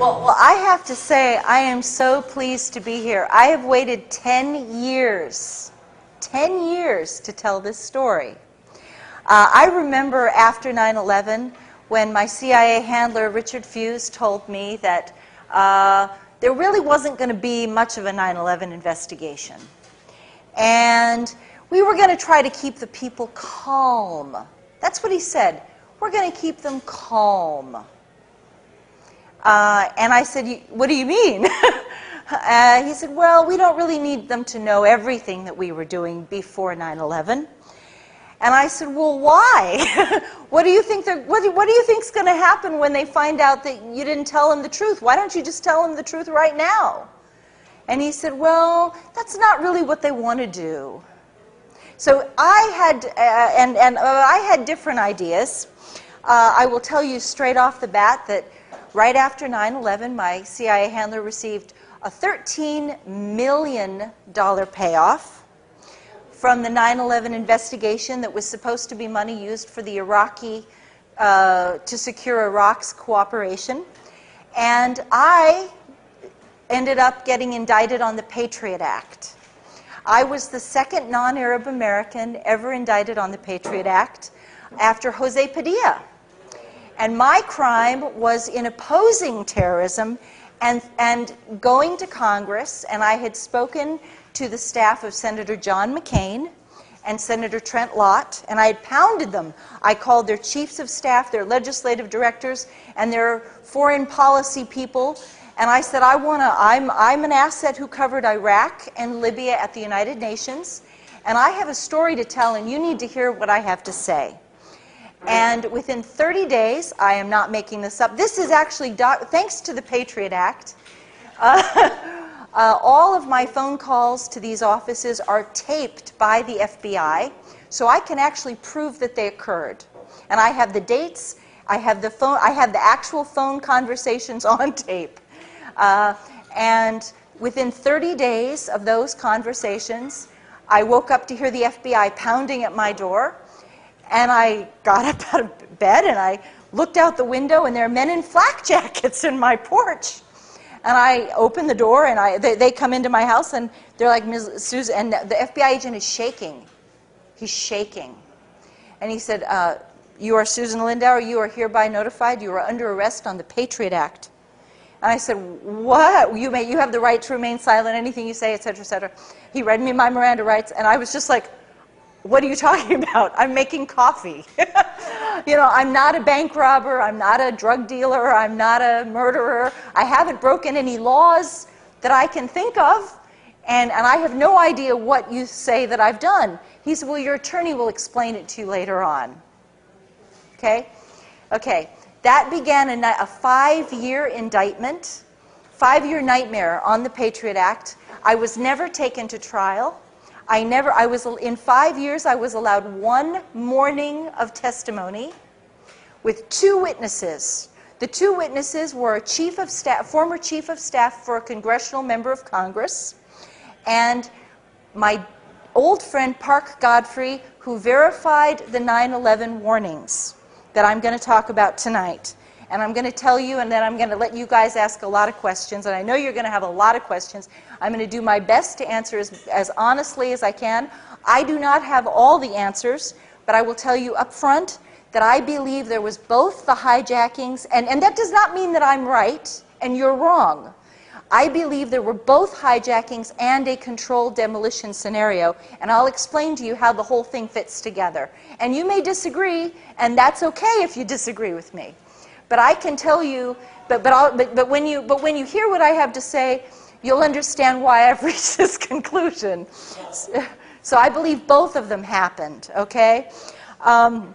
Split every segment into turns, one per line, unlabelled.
Well, I have to say, I am so pleased to be here. I have waited 10 years to tell this story. I remember after 9/11 when my CIA handler, Richard Fuse, told me that there really wasn't going to be much of a 9/11 investigation. And we were going to try to keep the people calm. That's what he said. We're going to keep them calm. And I said, what do you mean? He said, well, we don't really need them to know everything that we were doing before 9/11. And I said, well, why? What do you think what do you think's going to happen when they find out that you didn't tell them the truth? Why don't you just tell them the truth right now? And he said, well, that's not really what they want to do. So I had, I had different ideas. I will tell you straight off the bat that right after 9/11, my CIA handler received a $13 million payoff from the 9/11 investigation that was supposed to be money used for the Iraqi, to secure Iraq's cooperation. And I ended up getting indicted on the Patriot Act. I was the second non-Arab American ever indicted on the Patriot Act after Jose Padilla. And my crime was in opposing terrorism and going to Congress, and I had spoken to the staff of Senator John McCain and Senator Trent Lott, and I had pounded them. I called their chiefs of staff, their legislative directors, and their foreign policy people, and I said, I'm an asset who covered Iraq and Libya at the United Nations, and I have a story to tell, and you need to hear what I have to say. And within 30 days, I am not making this up, this is actually, thanks to the Patriot Act, all of my phone calls to these offices are taped by the FBI, so I can actually prove that they occurred. And I have the dates, I have the actual phone conversations on tape. And within 30 days of those conversations, I woke up to hear the FBI pounding at my door. And I got up out of bed and I looked out the window, and there are men in flak jackets in my porch. And I opened the door, and they come into my house, and they're like, Ms. Susan, and the FBI agent is shaking. He's shaking. And he said, you are Susan Lindauer, you are hereby notified, you are under arrest on the Patriot Act. And I said, what? You have the right to remain silent, anything you say, et cetera, et cetera. He read me my Miranda rights, and I was just like, what are you talking about? I'm making coffee. You know, I'm not a bank robber, I'm not a drug dealer, I'm not a murderer. I haven't broken any laws that I can think of, and I have no idea what you say that I've done. He said, well, your attorney will explain it to you later on. Okay? Okay. That began a 5-year indictment, 5-year nightmare on the Patriot Act. I was never taken to trial. In 5 years, I was allowed 1 morning of testimony with 2 witnesses. The 2 witnesses were a former chief of staff for a congressional member of Congress, and my old friend Park Godfrey, who verified the 9/11 warnings that I'm going to talk about tonight. And I'm going to tell you, and then I'm going to let you guys ask a lot of questions, and I know you're going to have a lot of questions. I'm going to do my best to answer as honestly as I can. I do not have all the answers, but I will tell you up front that I believe there was both the hijackings, and that does not mean that I'm right and you're wrong. I believe there were both hijackings and a controlled demolition scenario, and I'll explain to you how the whole thing fits together. And you may disagree, and that's okay if you disagree with me. But I can tell you, but when you hear what I have to say, you'll understand why I've reached this conclusion. So I believe both of them happened, okay? And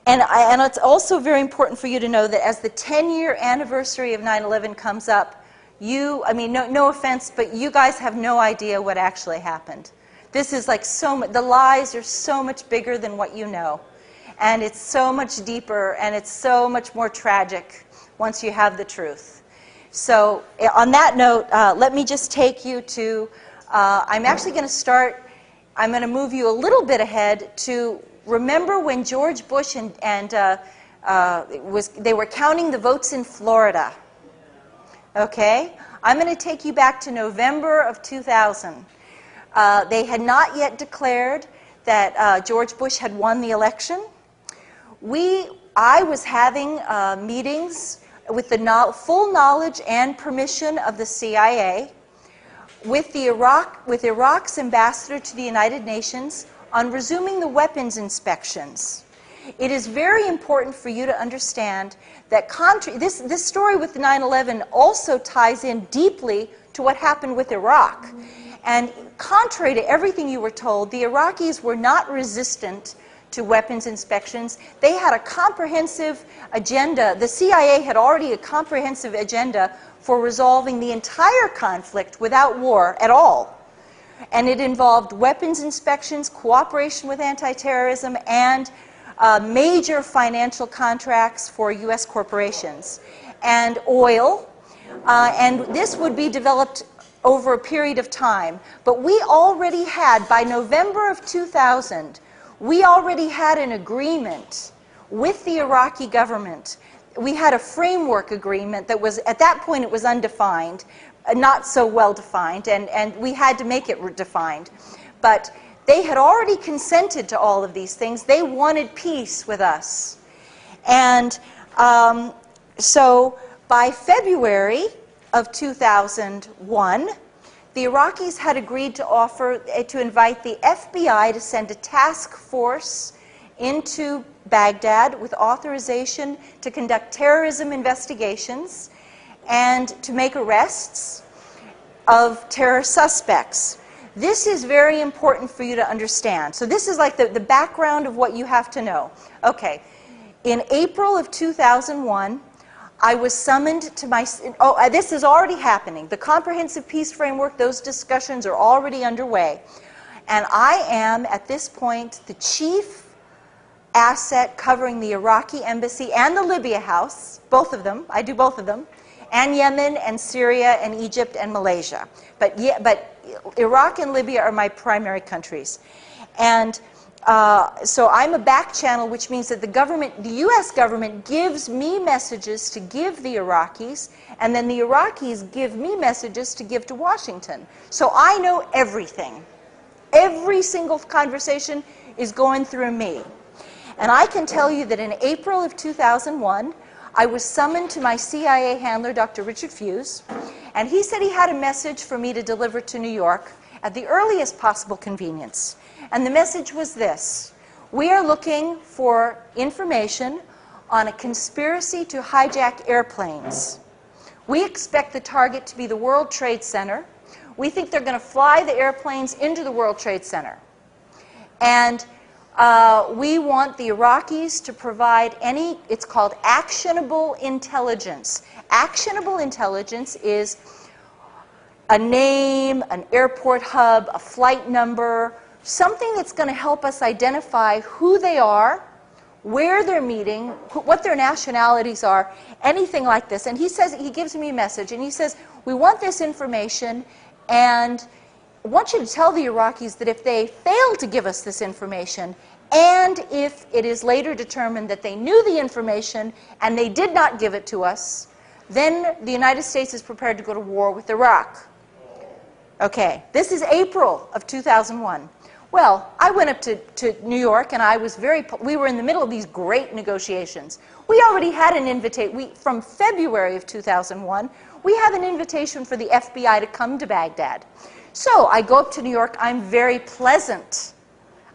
it's also very important for you to know that as the 10-year anniversary of 9/11 comes up, no offense, but you guys have no idea what actually happened. This is like the lies are so much bigger than what you know. And it's so much deeper, and it's so much more tragic once you have the truth. So on that note, let me just take you to, I'm actually going to start, I'm going to move you a little bit ahead to remember when George Bush they were counting the votes in Florida. Okay? I'm going to take you back to November of 2000. They had not yet declared that George Bush had won the election. I was having meetings with the full knowledge and permission of the CIA with Iraq's ambassador to the United Nations on resuming the weapons inspections. It is very important for you to understand that this story with 9/11 also ties in deeply to what happened with Iraq. And contrary to everything you were told, the Iraqis were not resistant to weapons inspections. They had a comprehensive agenda. The CIA had already a comprehensive agenda for resolving the entire conflict without war at all. And it involved weapons inspections, cooperation with anti-terrorism, and major financial contracts for U.S. corporations, and oil. And this would be developed over a period of time. But we already had, by November of 2000, we already had an agreement with the Iraqi government. We had a framework agreement that was, at that point, it was undefined, not so well defined, and we had to make it defined. But they had already consented to all of these things. They wanted peace with us. And so by February of 2001, the Iraqis had agreed to invite the FBI to send a task force into Baghdad with authorization to conduct terrorism investigations and to make arrests of terror suspects. This is very important for you to understand. So this is like the background of what you have to know. Okay, in April of 2001, I was summoned to my... this is already happening. The Comprehensive Peace Framework, those discussions are already underway. And I am, at this point, the chief asset covering the Iraqi embassy and the Libya house, both of them, I do both of them, and Yemen and Syria and Egypt and Malaysia. But Iraq and Libya are my primary countries. And so I'm a back channel, which means that the U.S. government gives me messages to give the Iraqis, and then the Iraqis give me messages to give to Washington. So I know everything. Every single conversation is going through me. And I can tell you that in April of 2001, I was summoned to my CIA handler, Dr. Richard Fuse, and he said he had a message for me to deliver to New York at the earliest possible convenience. And the message was this: we are looking for information on a conspiracy to hijack airplanes. We expect the target to be the World Trade Center. We think they're going to fly the airplanes into the World Trade Center. And we want the Iraqis to provide it's called actionable intelligence. Actionable intelligence is a name, an airport hub, a flight number, something that's going to help us identify who they are, where they're meeting, what their nationalities are, anything like this. And he says, he gives me a message, and he says, we want this information, and I want you to tell the Iraqis that if they fail to give us this information, and if it is later determined that they knew the information and they did not give it to us, then the United States is prepared to go to war with Iraq. Okay, this is April of 2001. Well, I went up to New York, and we were in the middle of these great negotiations. We already had an invitation. From February of 2001, we have an invitation for the FBI to come to Baghdad. So I go up to New York. I'm very pleasant.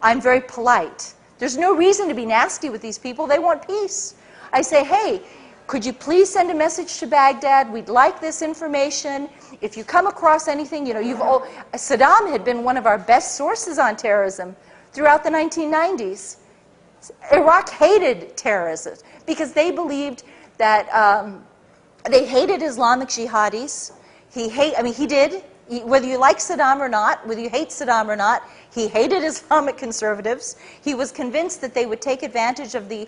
I'm very polite. There's no reason to be nasty with these people. They want peace. I say, hey, could you please send a message to Baghdad? We'd like this information. If you come across anything, Saddam had been one of our best sources on terrorism throughout the 1990s. Iraq hated terrorism because they believed that they hated Islamic jihadis. He did. Whether you like Saddam or not, whether you hate Saddam or not, he hated Islamic conservatives. He was convinced that they would take advantage of the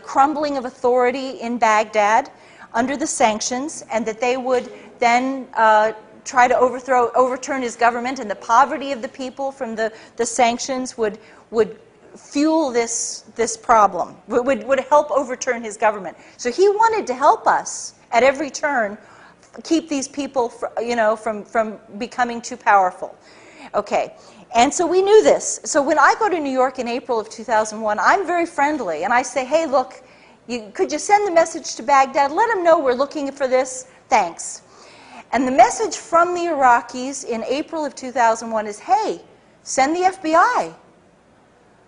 crumbling of authority in Baghdad under the sanctions, and that they would then try to overturn his government, and the poverty of the people from the sanctions would fuel this problem, would help overturn his government. So he wanted to help us at every turn keep these people, from becoming too powerful. Okay, and so we knew this. So when I go to New York in April of 2001, I'm very friendly, and I say, hey, look, could you send the message to Baghdad? Let them know we're looking for this. Thanks. And the message from the Iraqis in April of 2001 is, hey, send the FBI.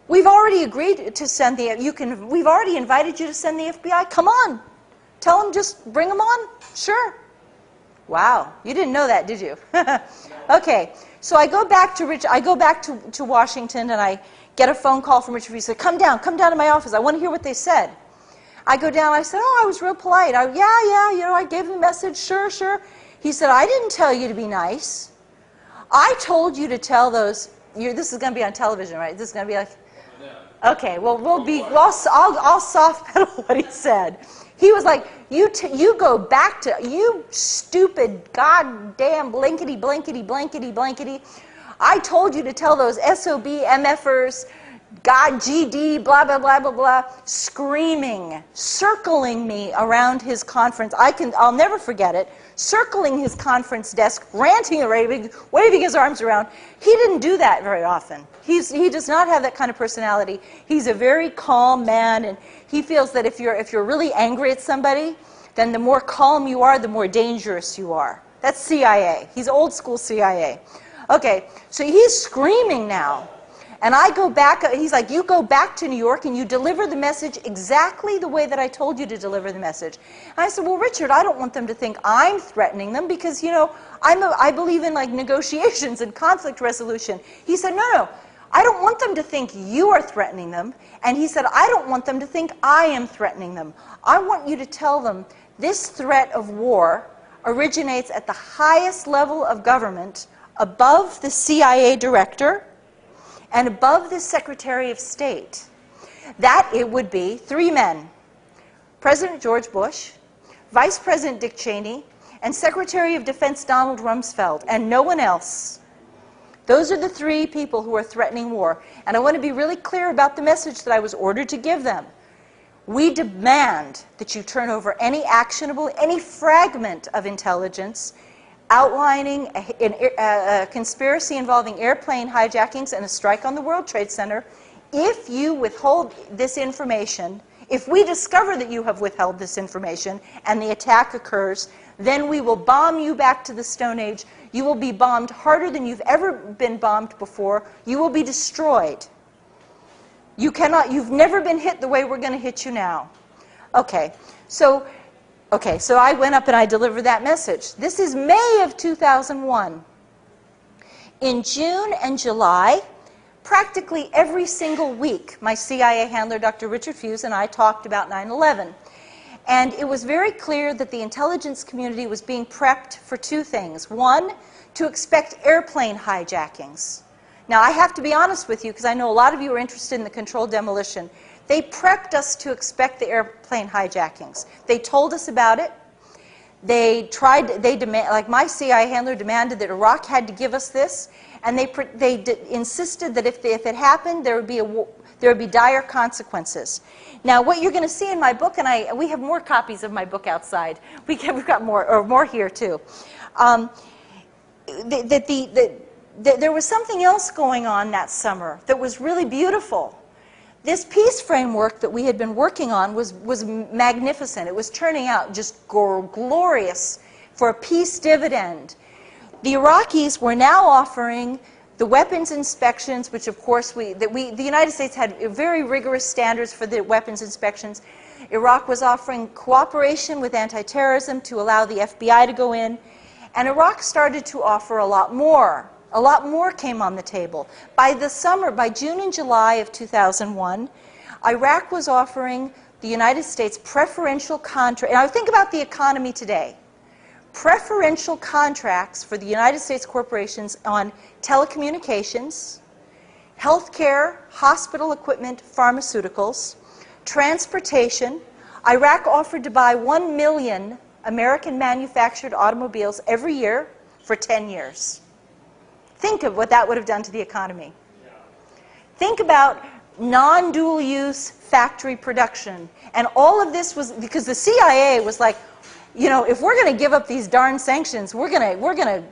We've already agreed to send we've already invited you to send the FBI. Come on. Tell them, just bring them on. Sure. Wow, you didn't know that, did you? Okay, so I go back to Washington, and I get a phone call from Richard. He said, come down to my office. I want to hear what they said. I go down, I said, oh, I was real polite. Yeah, I gave him a message, sure. He said, I didn't tell you to be nice. I told you to tell those, this is going to be on television, right? This is going to be like, okay, well, I'll soft pedal what he said. He was like, you go back to, you stupid goddamn blankety. I told you to tell those SOB MFers, God, GD, blah, blah, blah, blah, blah, screaming, circling me around his conference. I'll never forget it, circling his conference desk, ranting and raving, waving his arms around. He didn't do that very often. He does not have that kind of personality. He's a very calm man, and he feels that if you're really angry at somebody, then the more calm you are, the more dangerous you are. That's CIA. He's old school CIA. Okay, so he's screaming now. And I go back, he's like, you go back to New York and you deliver the message exactly the way that I told you to deliver the message. And I said, well, Richard, I don't want them to think I'm threatening them because, I believe in like negotiations and conflict resolution. He said, no, I don't want them to think you are threatening them. And he said, I don't want them to think I am threatening them. I want you to tell them this threat of war originates at the highest level of government, above the CIA director, and above the Secretary of State. That it would be 3 men, President George Bush, Vice President Dick Cheney, and Secretary of Defense Donald Rumsfeld, and no one else. Those are the 3 people who are threatening war. And I want to be really clear about the message that I was ordered to give them. We demand that you turn over any actionable, any fragment of intelligence outlining a conspiracy involving airplane hijackings and a strike on the World Trade Center. If you withhold this information, if we discover that you have withheld this information and the attack occurs, then we will bomb you back to the Stone Age. You will be bombed harder than you've ever been bombed before. You will be destroyed. You've never been hit the way we're going to hit you now. Okay, so I went up and I delivered that message. This is May of 2001. In June and July, practically every single week, my CIA handler, Dr. Richard Fuse, and I talked about 9/11. And it was very clear that the intelligence community was being prepped for 2 things. 1, to expect airplane hijackings. Now, I have to be honest with you, because I know a lot of you are interested in the controlled demolition. They prepped us to expect the airplane hijackings. They told us about it. Like my CIA handler demanded that Iraq had to give us this, and they insisted that if it happened, there would be dire consequences. Now, what you're going to see in my book, and we have more copies of my book outside. We've got more here too. There was something else going on that summer that was really beautiful. This peace framework that we had been working on was magnificent. It was turning out just glorious for a peace dividend. The Iraqis were now offering the weapons inspections, which of course the United States had very rigorous standards for the weapons inspections. Iraq was offering cooperation with anti-terrorism to allow the FBI to go in. And Iraq started to offer a lot more. A lot more came on the table. By June and July of 2001, Iraq was offering the United States preferential contracts. Now think about the economy today. Preferential contracts for the United States corporations on telecommunications, healthcare, hospital equipment, pharmaceuticals, transportation. Iraq offered to buy 1 million American manufactured automobiles every year for 10 years. Think of what that would have done to the economy. Yeah. Think about non-dual use factory production. And all of this was because the CIA was like, you know, if we're going to give up these darn sanctions, we're going to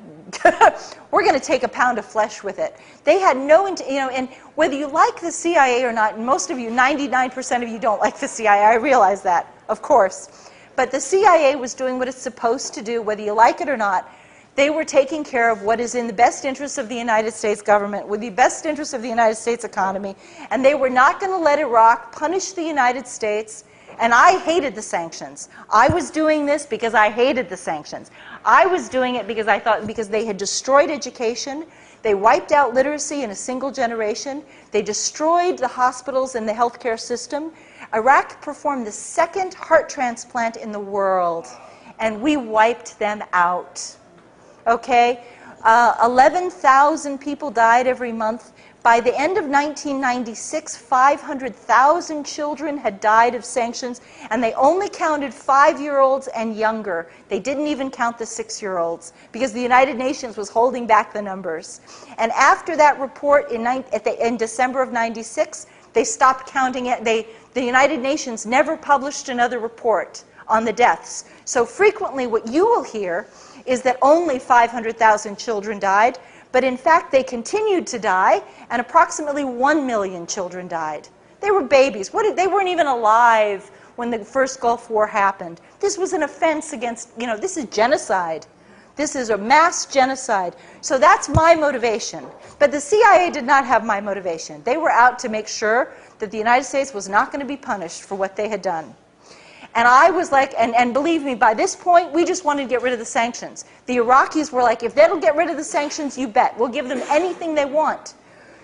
we're going to take a pound of flesh with it. They had no, you know, and whether you like the CIA or not, and most of you, 99% of you don't like the CIA, I realize that, of course. But the CIA was doing what it's supposed to do, whether you like it or not. They were taking care of what is in the best interest of the United States government, with the best interest of the United States economy, and they were not going to let Iraq punish the United States. And I hated the sanctions. I was doing this because I hated the sanctions. I was doing it because I thought, because they had destroyed education, they wiped out literacy in a single generation, they destroyed the hospitals and the healthcare system. Iraq performed the second heart transplant in the world, and we wiped them out. Okay? 11,000 people died every month. By the end of 1996, 500,000 children had died of sanctions, and they only counted 5-year-olds and younger. They didn't even count the 6-year-olds, because the United Nations was holding back the numbers. And after that report in December of 96, they stopped counting it. The United Nations never published another report on the deaths. So frequently what you will hear is that only 500,000 children died, but in fact they continued to die, and approximately 1 million children died. They were babies. They weren't even alive when the first Gulf War happened. This was an offense against, you know, this is genocide. This is a mass genocide. So that's my motivation. But the CIA did not have my motivation. They were out to make sure that the United States was not going to be punished for what they had done. And I was like, and believe me, by this point, we just wanted to get rid of the sanctions. The Iraqis were like, if they'll get rid of the sanctions, you bet. We'll give them anything they want.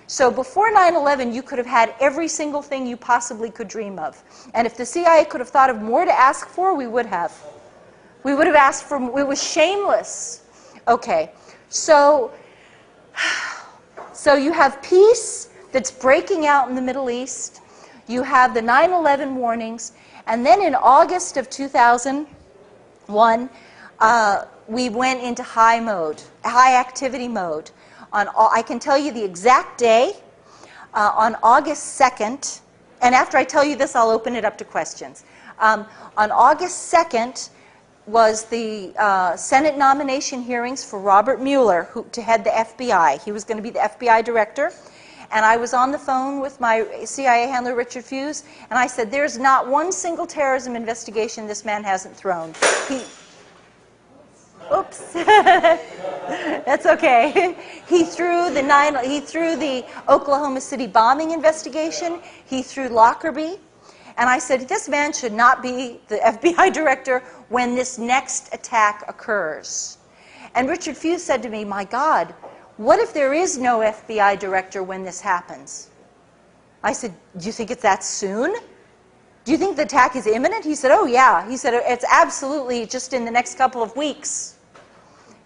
So before 9/11, you could have had every single thing you possibly could dream of. And if the CIA could have thought of more to ask for, we would have. We would have asked for, it was shameless. Okay, so you have peace that's breaking out in the Middle East. You have the 9/11 warnings. And then in August of 2001, we went into high activity mode. I can tell you the exact day, on August 2nd, and after I tell you this, I'll open it up to questions. On August 2nd was the Senate nomination hearings for Robert Mueller to head the FBI. He was going to be the FBI director. And I was on the phone with my CIA handler, Richard Fuse, and I said, there's not one single terrorism investigation this man hasn't thrown. Oops. That's okay. He threw the Oklahoma City bombing investigation. He threw Lockerbie. And I said, this man should not be the FBI director when this next attack occurs. And Richard Fuse said to me, my God, what if there is no FBI director when this happens? I said, do you think it's that soon? Do you think the attack is imminent? He said, oh yeah. He said, it's absolutely just in the next couple of weeks.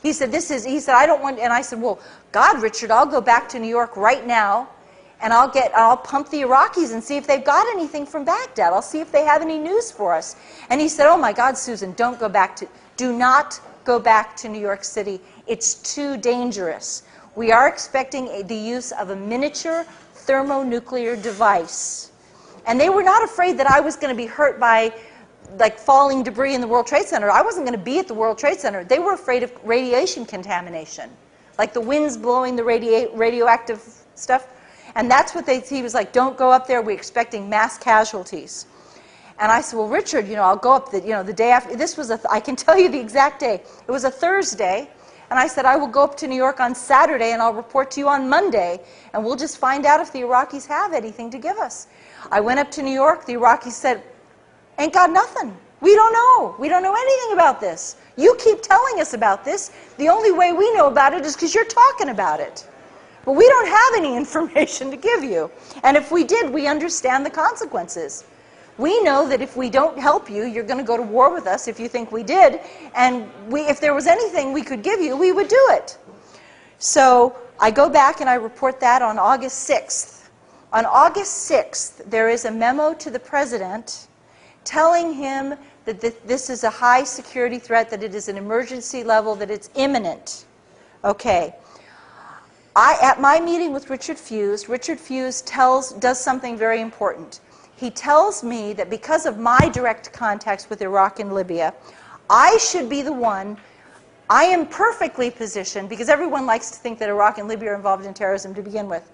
He said, I don't want, and I said, well, God, Richard, I'll go back to New York right now, and I'll pump the Iraqis and see if they've got anything from Baghdad. I'll see if they have any news for us. And he said, oh my God, Susan, do not go back to New York City. It's too dangerous. We are expecting the use of a miniature thermonuclear device. And they were not afraid that I was going to be hurt by like falling debris in the World Trade Center. I wasn't going to be at the World Trade Center. They were afraid of radiation contamination, like the winds blowing the radioactive stuff. And that's what he was like, don't go up there. We're expecting mass casualties. And I said, well, Richard, you know, I'll go up the day after. This was I can tell you the exact day. It was a Thursday. And I said, I will go up to New York on Saturday and I'll report to you on Monday, and we'll just find out if the Iraqis have anything to give us. I went up to New York. The Iraqis said, ain't got nothing. We don't know. We don't know anything about this. You keep telling us about this. The only way we know about it is because you're talking about it. But we don't have any information to give you. And if we did, we understand the consequences. We know that if we don't help you, you're going to go to war with us if you think we did. And if there was anything we could give you, we would do it. So I go back and I report that on August 6th. On August 6th, there is a memo to the president telling him that this is a high security threat, that it is an emergency level, that it's imminent. Okay. At my meeting with Richard Fuse does something very important. He tells me that because of my direct contacts with Iraq and Libya, I should be the one. I am perfectly positioned, because everyone likes to think that Iraq and Libya are involved in terrorism to begin with.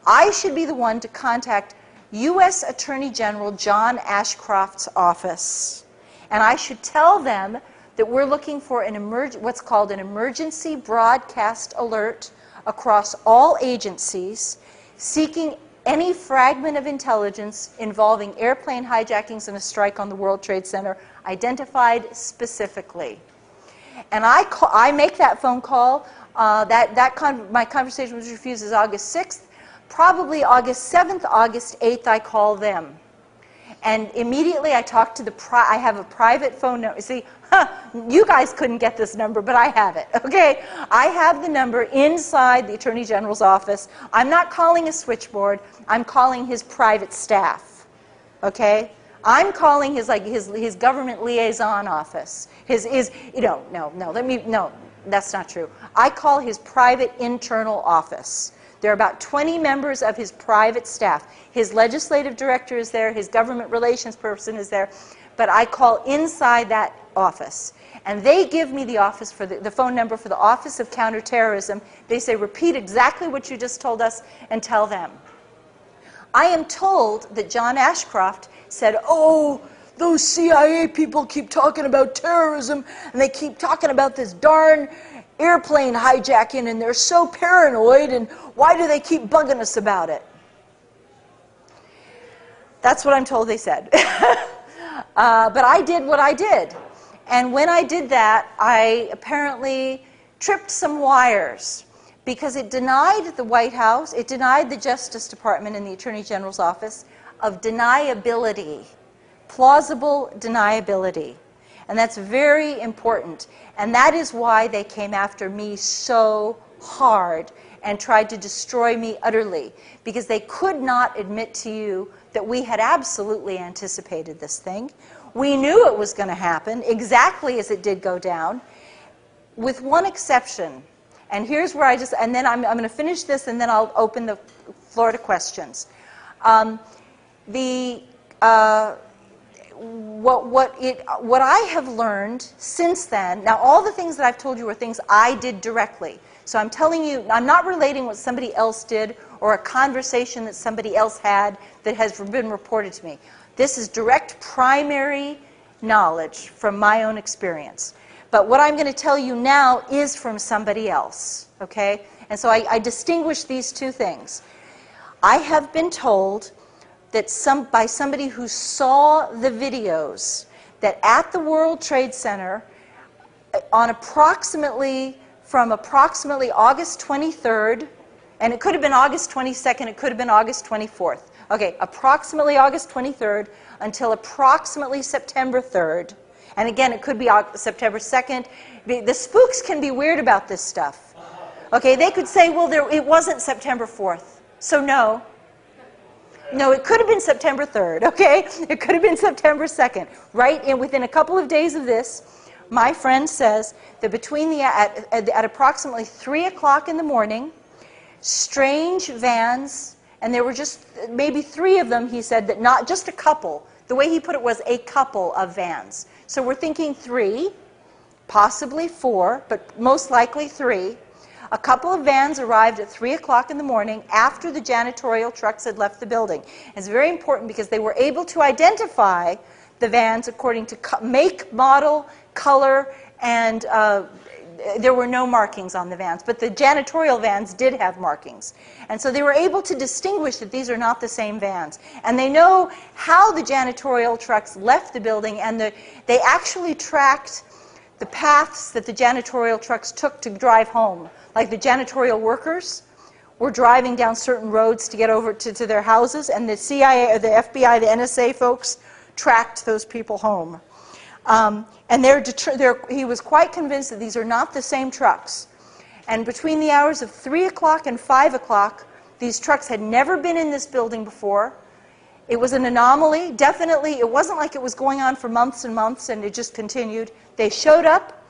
I should be the one to contact U.S. Attorney General John Ashcroft's office. And I should tell them that we're looking for what's called an emergency broadcast alert across all agencies, seeking any fragment of intelligence involving airplane hijackings and a strike on the World Trade Center, identified specifically. And I make that phone call. My conversation was refused is August 6th. Probably August 7th, August 8th, I call them. And immediately I talk to I have a private phone number. See, you guys couldn't get this number, but I have it, okay? I have the number inside the Attorney General's office. I'm not calling a switchboard. I'm calling his private staff, okay? I'm calling his government liaison office. No, that's not true. I call his private internal office. There are about 20 members of his private staff. His legislative director is there, his government relations person is there, but I call inside that office. And they give me the office for the phone number for the Office of Counterterrorism. They say, repeat exactly what you just told us and tell them. I am told that John Ashcroft said, oh, those CIA people keep talking about terrorism, and they keep talking about this darn airplane hijacking, and they're so paranoid, and why do they keep bugging us about it? That's what I'm told they said. But I did what I did. And when I did that, I apparently tripped some wires, because it denied the White House, it denied the Justice Department and the Attorney General's office of deniability, plausible deniability. And that's very important. And that is why they came after me so hard and tried to destroy me utterly, because they could not admit to you that we had absolutely anticipated this thing. We knew it was going to happen exactly as it did go down, with one exception. And here's where and then I'm going to finish this, and then I'll open the floor to questions. What I have learned since then, now all the things that I've told you are things I did directly. So I'm telling you, I'm not relating what somebody else did or a conversation that somebody else had that has been reported to me. This is direct primary knowledge from my own experience. But what I'm going to tell you now is from somebody else, okay? And so I distinguish these two things. I have been told that by somebody who saw the videos that at the World Trade Center on from approximately August 23rd, and it could have been August 22nd, it could have been August 24th. Okay, approximately August 23rd until approximately September 3rd. And again, it could be September 2nd. The spooks can be weird about this stuff. Okay, they could say, well, it wasn't September 4th. So no. No, it could have been September 3rd, okay? It could have been September 2nd. Right? And within a couple of days of this, my friend says that at approximately 3 o'clock in the morning, strange vans, and there were just maybe 3 of them, he said, that not just a couple. The way he put it was a couple of vans. So we're thinking 3, possibly 4, but most likely 3. A couple of vans arrived at 3 o'clock in the morning after the janitorial trucks had left the building. It's very important because they were able to identify the vans according to make, model, color, and there were no markings on the vans. But the janitorial vans did have markings. And so they were able to distinguish that these are not the same vans. And they know how the janitorial trucks left the building, and they actually tracked the paths that the janitorial trucks took to drive home. Like the janitorial workers were driving down certain roads to get over to their houses, and the CIA, or the FBI, the NSA folks tracked those people home. And he was quite convinced that these are not the same trucks. And between the hours of 3 o'clock and 5 o'clock, these trucks had never been in this building before. It was an anomaly. Definitely, it wasn't like it was going on for months and months and it just continued. They showed up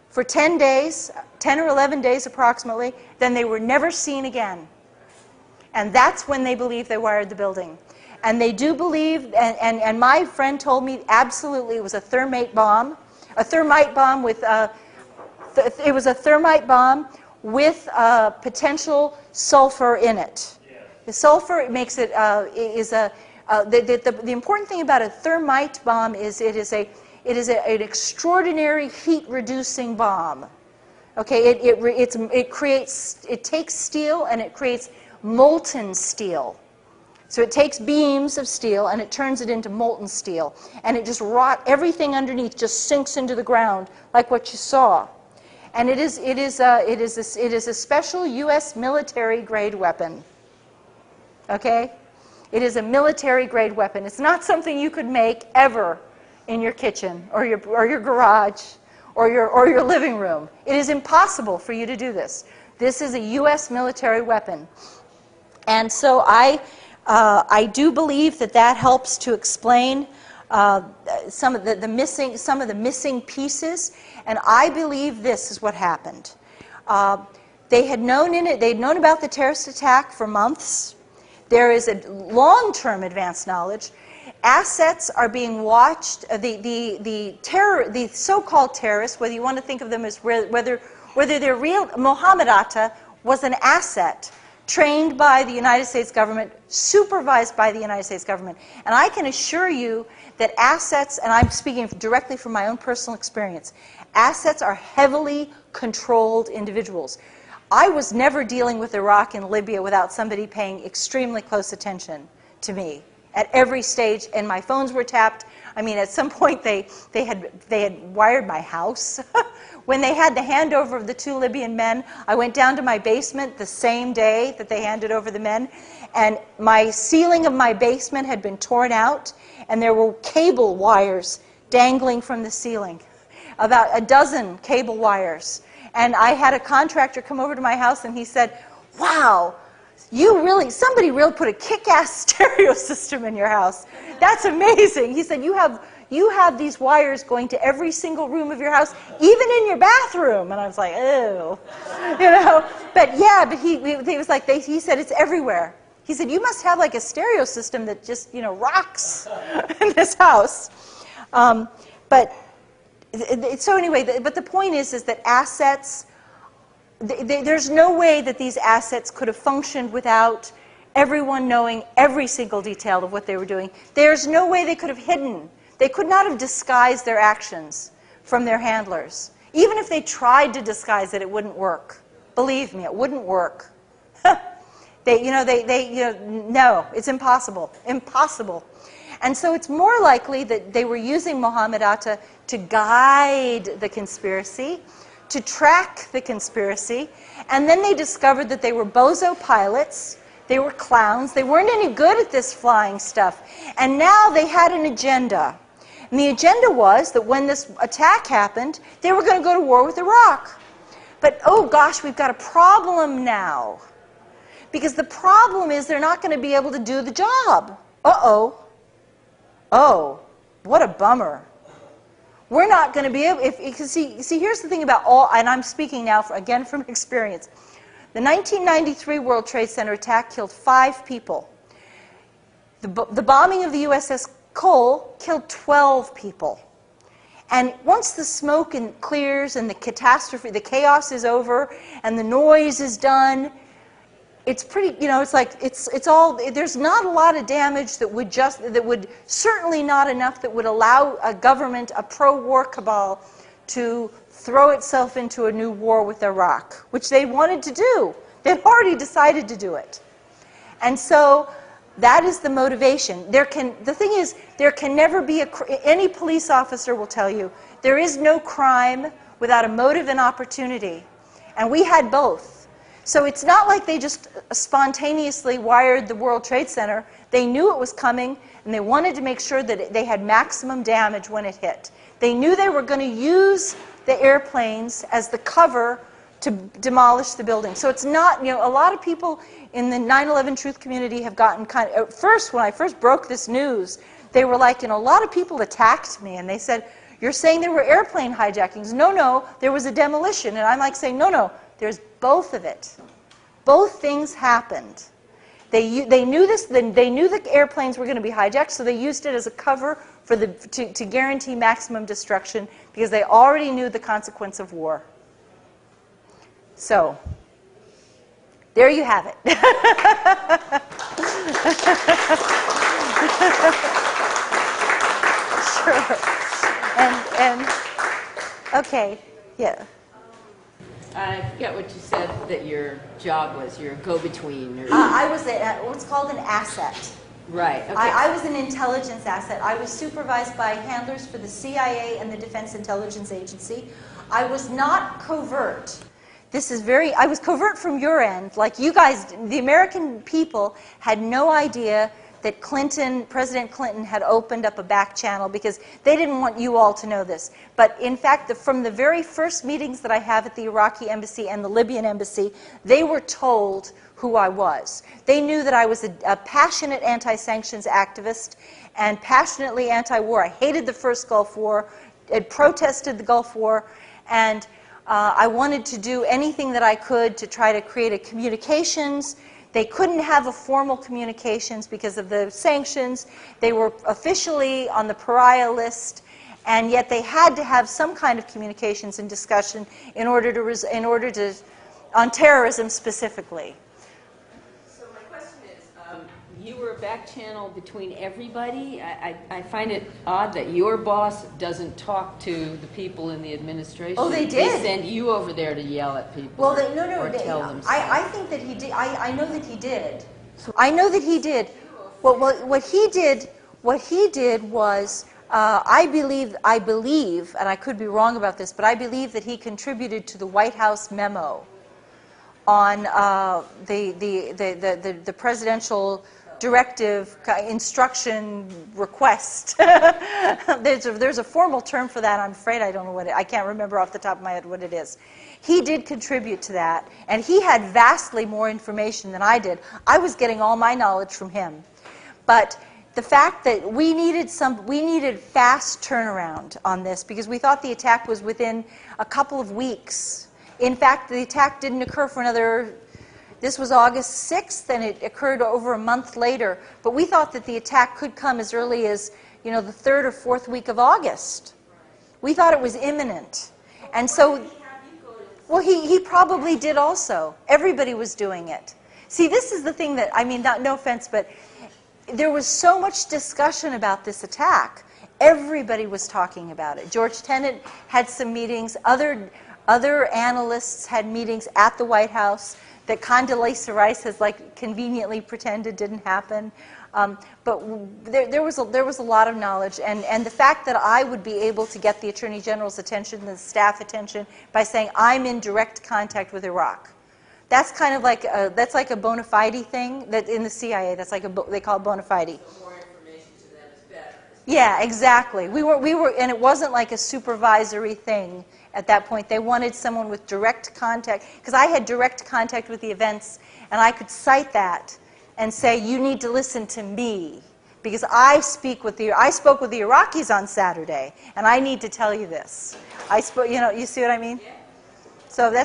for 10 days, 10 or 11 days approximately, then they were never seen again. And that's when they believe they wired the building. And they do believe, and my friend told me absolutely it was a thermate bomb. A thermite bomb with, it was a thermite bomb with potential sulfur in it. The sulfur makes it, the important thing about a thermite bomb is it is an extraordinary heat-reducing bomb. Okay, it takes steel and it creates molten steel. So it takes beams of steel and it turns it into molten steel, and it just everything underneath just sinks into the ground like what you saw. And it is a special U.S. military-grade weapon. Okay, it is a military-grade weapon. It's not something you could make ever in your kitchen or your garage or your living room. It is impossible for you to do this. This is a U.S. military weapon, and so I do believe that helps to explain some of the missing pieces, and I believe this is what happened. They'd known about the terrorist attack for months. There is a long-term advanced knowledge. Assets are being watched. The so-called terrorists, whether you want to think of them as whether they're real, Mohammed Atta was an asset trained by the United States government, supervised by the United States government. And I can assure you that assets, and I'm speaking directly from my own personal experience, assets are heavily controlled individuals. I was never dealing with Iraq and Libya without somebody paying extremely close attention to me at every stage, and my phones were tapped. I mean, at some point they had wired my house. When they had the handover of the 2 Libyan men, I went down to my basement the same day that they handed over the men, and my ceiling of my basement had been torn out, and there were cable wires dangling from the ceiling, about a dozen cable wires. And I had a contractor come over to my house, and he said, "Wow, somebody really put a kick-ass stereo system in your house. That's amazing." He said, you have these wires going to every single room of your house, even in your bathroom. And I was like, ew, you know. But yeah, but he was like, he said it's everywhere. He said, you must have like a stereo system that just, rocks in this house. So anyway, but the point is that assets, there's no way that these assets could have functioned without everyone knowing every single detail of what they were doing. There's no way they could have hidden. They could not have disguised their actions from their handlers. Even if they tried to disguise it, it wouldn't work. Believe me, it wouldn't work. No, it's impossible. Impossible. And so it's more likely that they were using Mohammed Atta to guide the conspiracy, to track the conspiracy, and then they discovered that they were bozo pilots, they were clowns, they weren't any good at this flying stuff, and now they had an agenda. And the agenda was that when this attack happened, they were going to go to war with Iraq. But oh gosh, we've got a problem now. Because the problem is they're not going to be able to do the job. Uh-oh. Oh, what a bummer. We're not going to be able, see, here's the thing about and I'm speaking now, again, from experience. The 1993 World Trade Center attack killed 5 people. The bombing of the USS Cole killed 12 people. And once the smoke clears and the catastrophe, the chaos is over, and the noise is done, it's pretty, it's like, it's all, there's not a lot of damage that would certainly not enough that would allow a government, a pro-war cabal, to throw itself into a new war with Iraq, which they wanted to do. They'd already decided to do it. And so that is the motivation. The thing is, there can never be any police officer will tell you, there is no crime without a motive and opportunity. And we had both. So it's not like they just spontaneously wired the World Trade Center. They knew it was coming, and they wanted to make sure that they had maximum damage when it hit. They knew they were going to use the airplanes as the cover to demolish the building. So it's not, a lot of people in the 9/11 truth community have gotten kind of, at first, when I first broke this news, they were like, a lot of people attacked me, and they said, you're saying there were airplane hijackings. No, there was a demolition. And I'm like saying, no, there's both of it. Both things happened. They knew this. They knew the airplanes were going to be hijacked, so they used it as a cover for to guarantee maximum destruction because they already knew the consequence of war. So there you have it. Sure. And okay, yeah.
I forget what you said that your job was. You're a go-between.
I was what's called an asset.
Right. Okay.
I was an intelligence asset. I was supervised by handlers for the CIA and the Defense Intelligence Agency. I was not covert. I was covert from your end. Like you guys, the American people had no idea that President Clinton had opened up a back channel because they didn't want you all to know this. But in fact, from the very first meetings that I have at the Iraqi embassy and the Libyan embassy, they were told who I was. They knew that I was a passionate anti-sanctions activist and passionately anti-war. I hated the first Gulf War, had protested the Gulf War, and I wanted to do anything that I could to try to create a communications. They couldn't have a formal communications because of the sanctions. They were officially on the pariah list, and yet they had to have some kind of communications and discussion in order to on terrorism specifically.
So my question is, you were a back channel between everybody. I find it odd that your boss doesn't talk to the people in the administration.
Oh, they did.
They send you over there to yell at people.
Well,
tell them.
I think that he did. I know that he did. I know that he did. Well, what he did was, I believe, and I could be wrong about this, but I believe that he contributed to the White House memo on the presidential directive instruction request. There's a formal term for that. I'm afraid I don't know I can't remember off the top of my head what it is. He did contribute to that, and he had vastly more information than I did. I was getting all my knowledge from him. But the fact that we needed fast turnaround on this because we thought the attack was within a couple of weeks. In fact, the attack didn't occur for another. This was August 6th, and it occurred over a month later. But we thought that the attack could come as early as, the 3rd or 4th week of August. We thought it was imminent. And so, well, he probably did also. Everybody was doing it. See, this is the thing that, no offense, but there was so much discussion about this attack. Everybody was talking about it. George Tenet had some meetings. Other analysts had meetings at the White House that Condoleezza Rice has conveniently pretended didn't happen. But there was a lot of knowledge, and the fact that I would be able to get the Attorney General's attention, the staff attention, by saying I'm in direct contact with Iraq. That's kind of like a bona fide thing that in the CIA. That's they call it bona fide.
So more information to them is better.
Yeah, exactly. We were, and it wasn't like a supervisory thing. At that point, they wanted someone with direct contact, because I had direct contact with the events, and I could cite that and say, you need to listen to me, because I spoke with the Iraqis on Saturday, and I need to tell you this. You see what I mean? So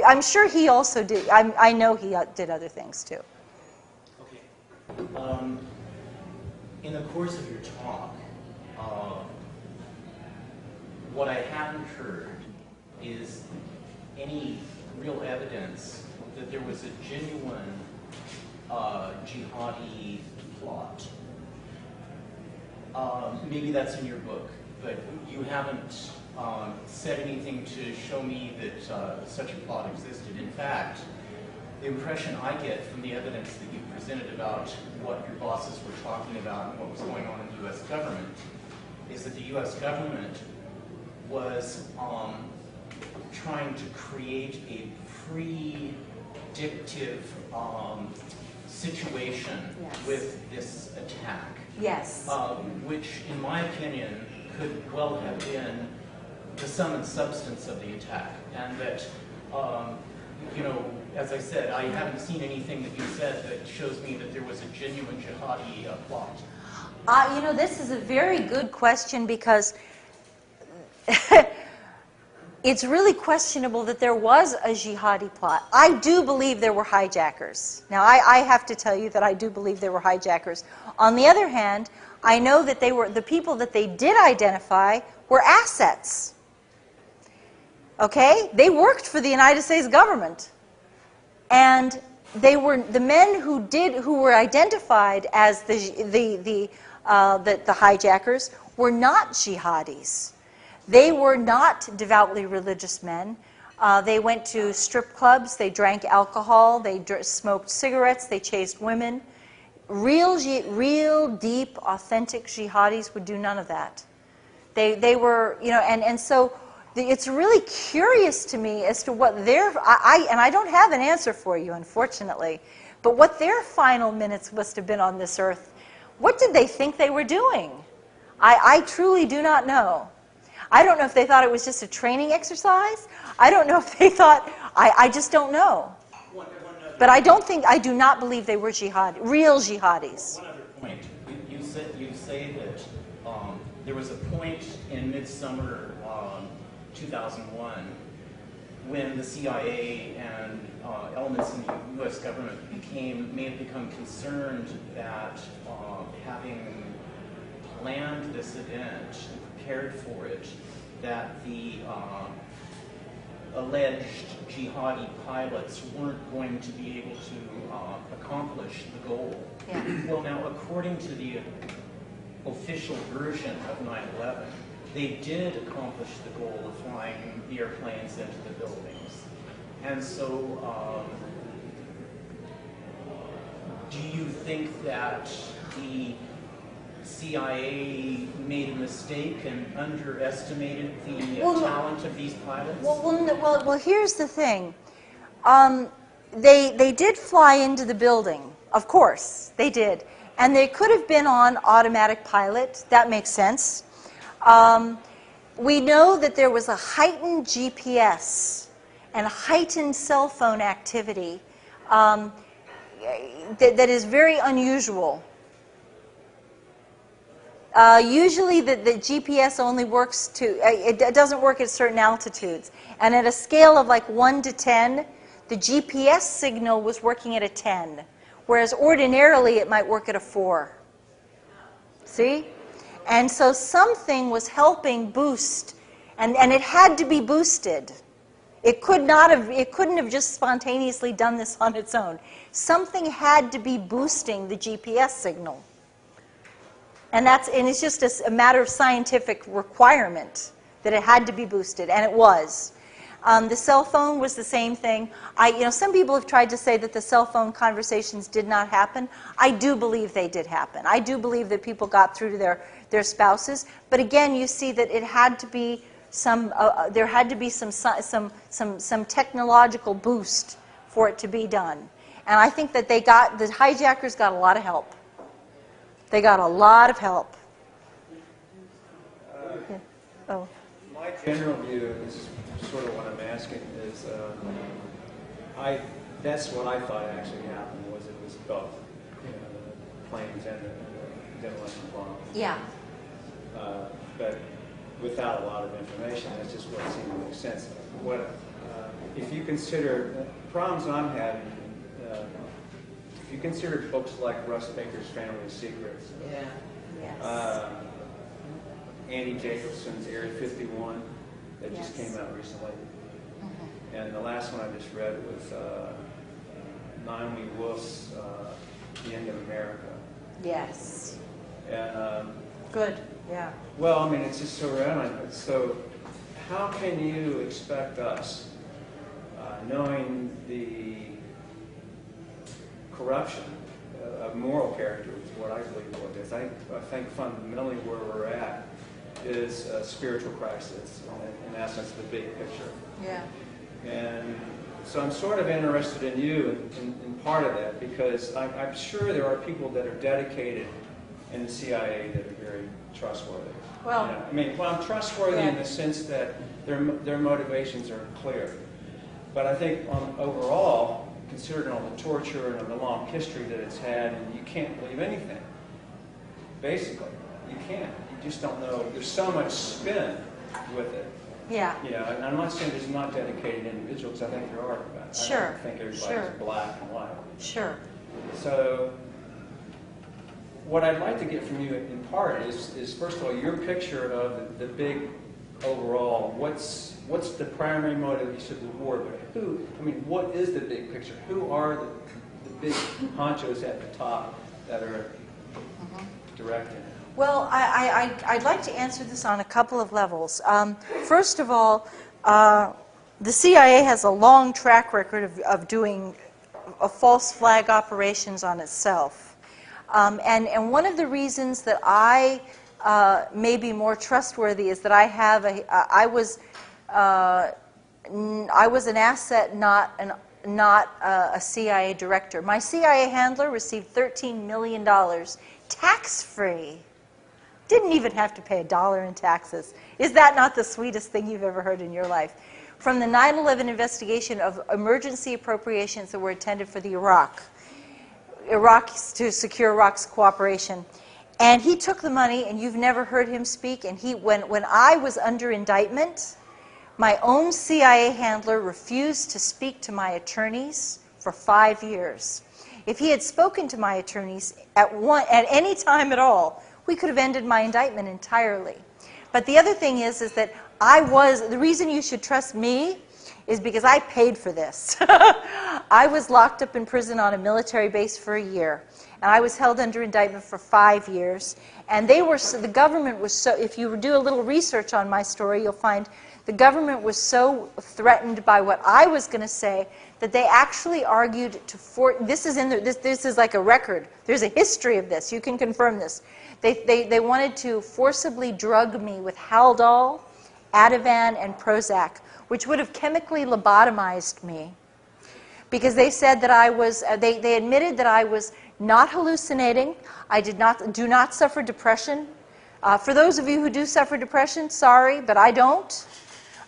I'm sure he also did. I know he did other things too.
Okay. In the course of your talk, what I haven't heard is any real evidence that there was a genuine jihadi plot. Maybe that's in your book, but you haven't said anything to show me that such a plot existed. In fact, the impression I get from the evidence that you presented about what your bosses were talking about and what was going on in the U.S. government is that the U.S. government was trying to create a predictive situation with this attack.
Yes.
Which, in my opinion, could well have been the sum and substance of the attack. And that, as I said, I haven't seen anything that you said that shows me that there was a genuine jihadi plot.
This is a very good question because it's really questionable that there was a jihadi plot. I do believe there were hijackers. Now, I have to tell you that I do believe there were hijackers. On the other hand, I know that they were, the people that they did identify were assets. Okay? They worked for the United States government. And they were the men who were identified as the hijackers were not jihadis. They were not devoutly religious men. They went to strip clubs, they drank alcohol, they smoked cigarettes, they chased women. Real deep, authentic jihadis would do none of that. They were, you know, and so it's really curious to me as to what their, and I don't have an answer for you, unfortunately, but what their final minutes must have been on this earth. What did they think they were doing? I truly do not know. I don't know if they thought it was just a training exercise. I don't know if they thought, I just don't know. But I do not believe they were real jihadis.
One other point. You say that there was a point in midsummer 2001 when the CIA and elements in the U.S. government may have become concerned that having planned this event, prepared for it, that the alleged jihadi pilots weren't going to be able to accomplish the goal.
Yeah.
Well, now, according to the official version of 9/11, they did accomplish the goal of flying the airplanes into the buildings. And so, do you think that the CIA made a mistake and underestimated the talent of these pilots?
Well, here's the thing. They did fly into the building, of course, they did. And they could have been on automatic pilot. That makes sense. We know that there was a heightened GPS and heightened cell phone activity that is very unusual. Usually the GPS only works it doesn't work at certain altitudes. And at a scale of like 1 to 10, the GPS signal was working at a 10, whereas ordinarily it might work at a 4. See? And so something was helping boost, and it had to be boosted. It couldn't have just spontaneously done this on its own. Something had to be boosting the GPS signal. And it's just a matter of scientific requirement that it had to be boosted, and it was. The cell phone was the same thing. Some people have tried to say that the cell phone conversations did not happen. I do believe they did happen. I do believe that people got through to their spouses. But again, you see that it had to be there had to be some technological boost for it to be done. And I think that the hijackers got a lot of help. They got a lot of help. Oh.
My general view is sort of what I'm asking is, that's what I thought actually happened, was it was both, the planes and the demolition bomb.
Yeah.
But without a lot of information, that's just what seemed to make sense. If you consider problems I'm having, if you consider books like Russ Baker's Family Secrets,
Yeah.
Yes.
Andy Jacobson's Area 51 that just came out recently, and the last one I just read was Naomi Wolf's The End of America.
Yes.
And
Good. Yeah.
well, I mean, it's just so relevant. So, how can you expect us, knowing the corruption of moral character is what I believe what it is. I think fundamentally where we're at is a spiritual crisis, in essence, the big picture.
Yeah.
And so I'm sort of interested in you in part of that, because I'm sure there are people that are dedicated in the CIA that are very trustworthy.
Well,
I'm trustworthy in the sense that their motivations are clear. But I think overall, considering all the torture and the long history that it's had, and you can't believe anything. Basically, you can't. You just don't know. There's so much spin with it.
Yeah.
You know, and I'm not saying there's not dedicated individuals. I think there are. But
Sure.
I don't think everybody's
Sure.
black and white.
Sure.
So what I'd like to get from you in part is first of all, your picture of the big overall, what's the primary motive, you said the war, but what is the big picture? Who are the big honchos at the top that are directing?
Well, I'd like to answer this on a couple of levels. First of all, the CIA has a long track record of doing false flag operations on itself. And one of the reasons that I may be more trustworthy is that I was an asset, not a CIA director. My CIA handler received $13 million tax-free. Didn't even have to pay $1 in taxes. Is that not the sweetest thing you've ever heard in your life? From the 9/11 investigation of emergency appropriations that were intended for the Iraq to secure Iraq's cooperation. And he took the money, and you've never heard him speak. And when I was under indictment, my own CIA handler refused to speak to my attorneys for 5 years. If he had spoken to my attorneys at any time at all, we could have ended my indictment entirely. But the other thing is that the reason you should trust me is because I paid for this. I was locked up in prison on a military base for a year, and I was held under indictment for 5 years. And the government was so, if you do a little research on my story, you'll find the government was so threatened by what I was going to say that they actually argued this is like a record. There's a history of this. You can confirm this. They wanted to forcibly drug me with Haldol, Ativan, and Prozac, which would have chemically lobotomized me, because they said that they admitted that I was not hallucinating. I do not suffer depression. For those of you who do suffer depression, sorry, but I don't.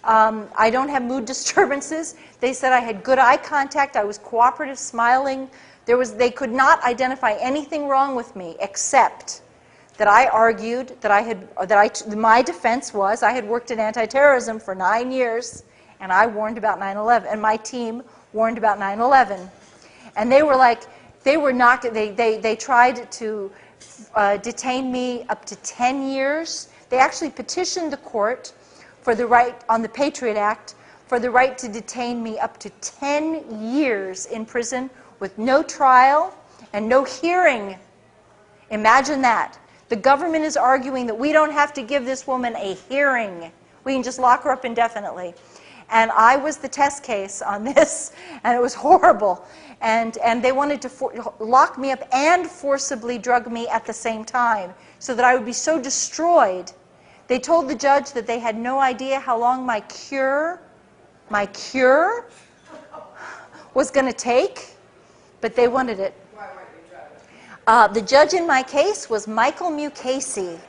I don't have mood disturbances. They said I had good eye contact. I was cooperative, smiling. They could not identify anything wrong with me except that I argued that my defense was I had worked in anti-terrorism for 9 years, and I warned about 9/11, and my team warned about 9/11. And they tried to detain me up to 10 years. They actually petitioned the court for the right, on the Patriot Act, for the right to detain me up to 10 years in prison with no trial and no hearing. Imagine that. The government is arguing that we don't have to give this woman a hearing. We can just lock her up indefinitely. And I was the test case on this, and it was horrible. And they wanted to lock me up and forcibly drug me at the same time so that I would be so destroyed. They told the judge that they had no idea how long my cure was going to take, but they wanted it. The judge in my case was Michael Mukasey.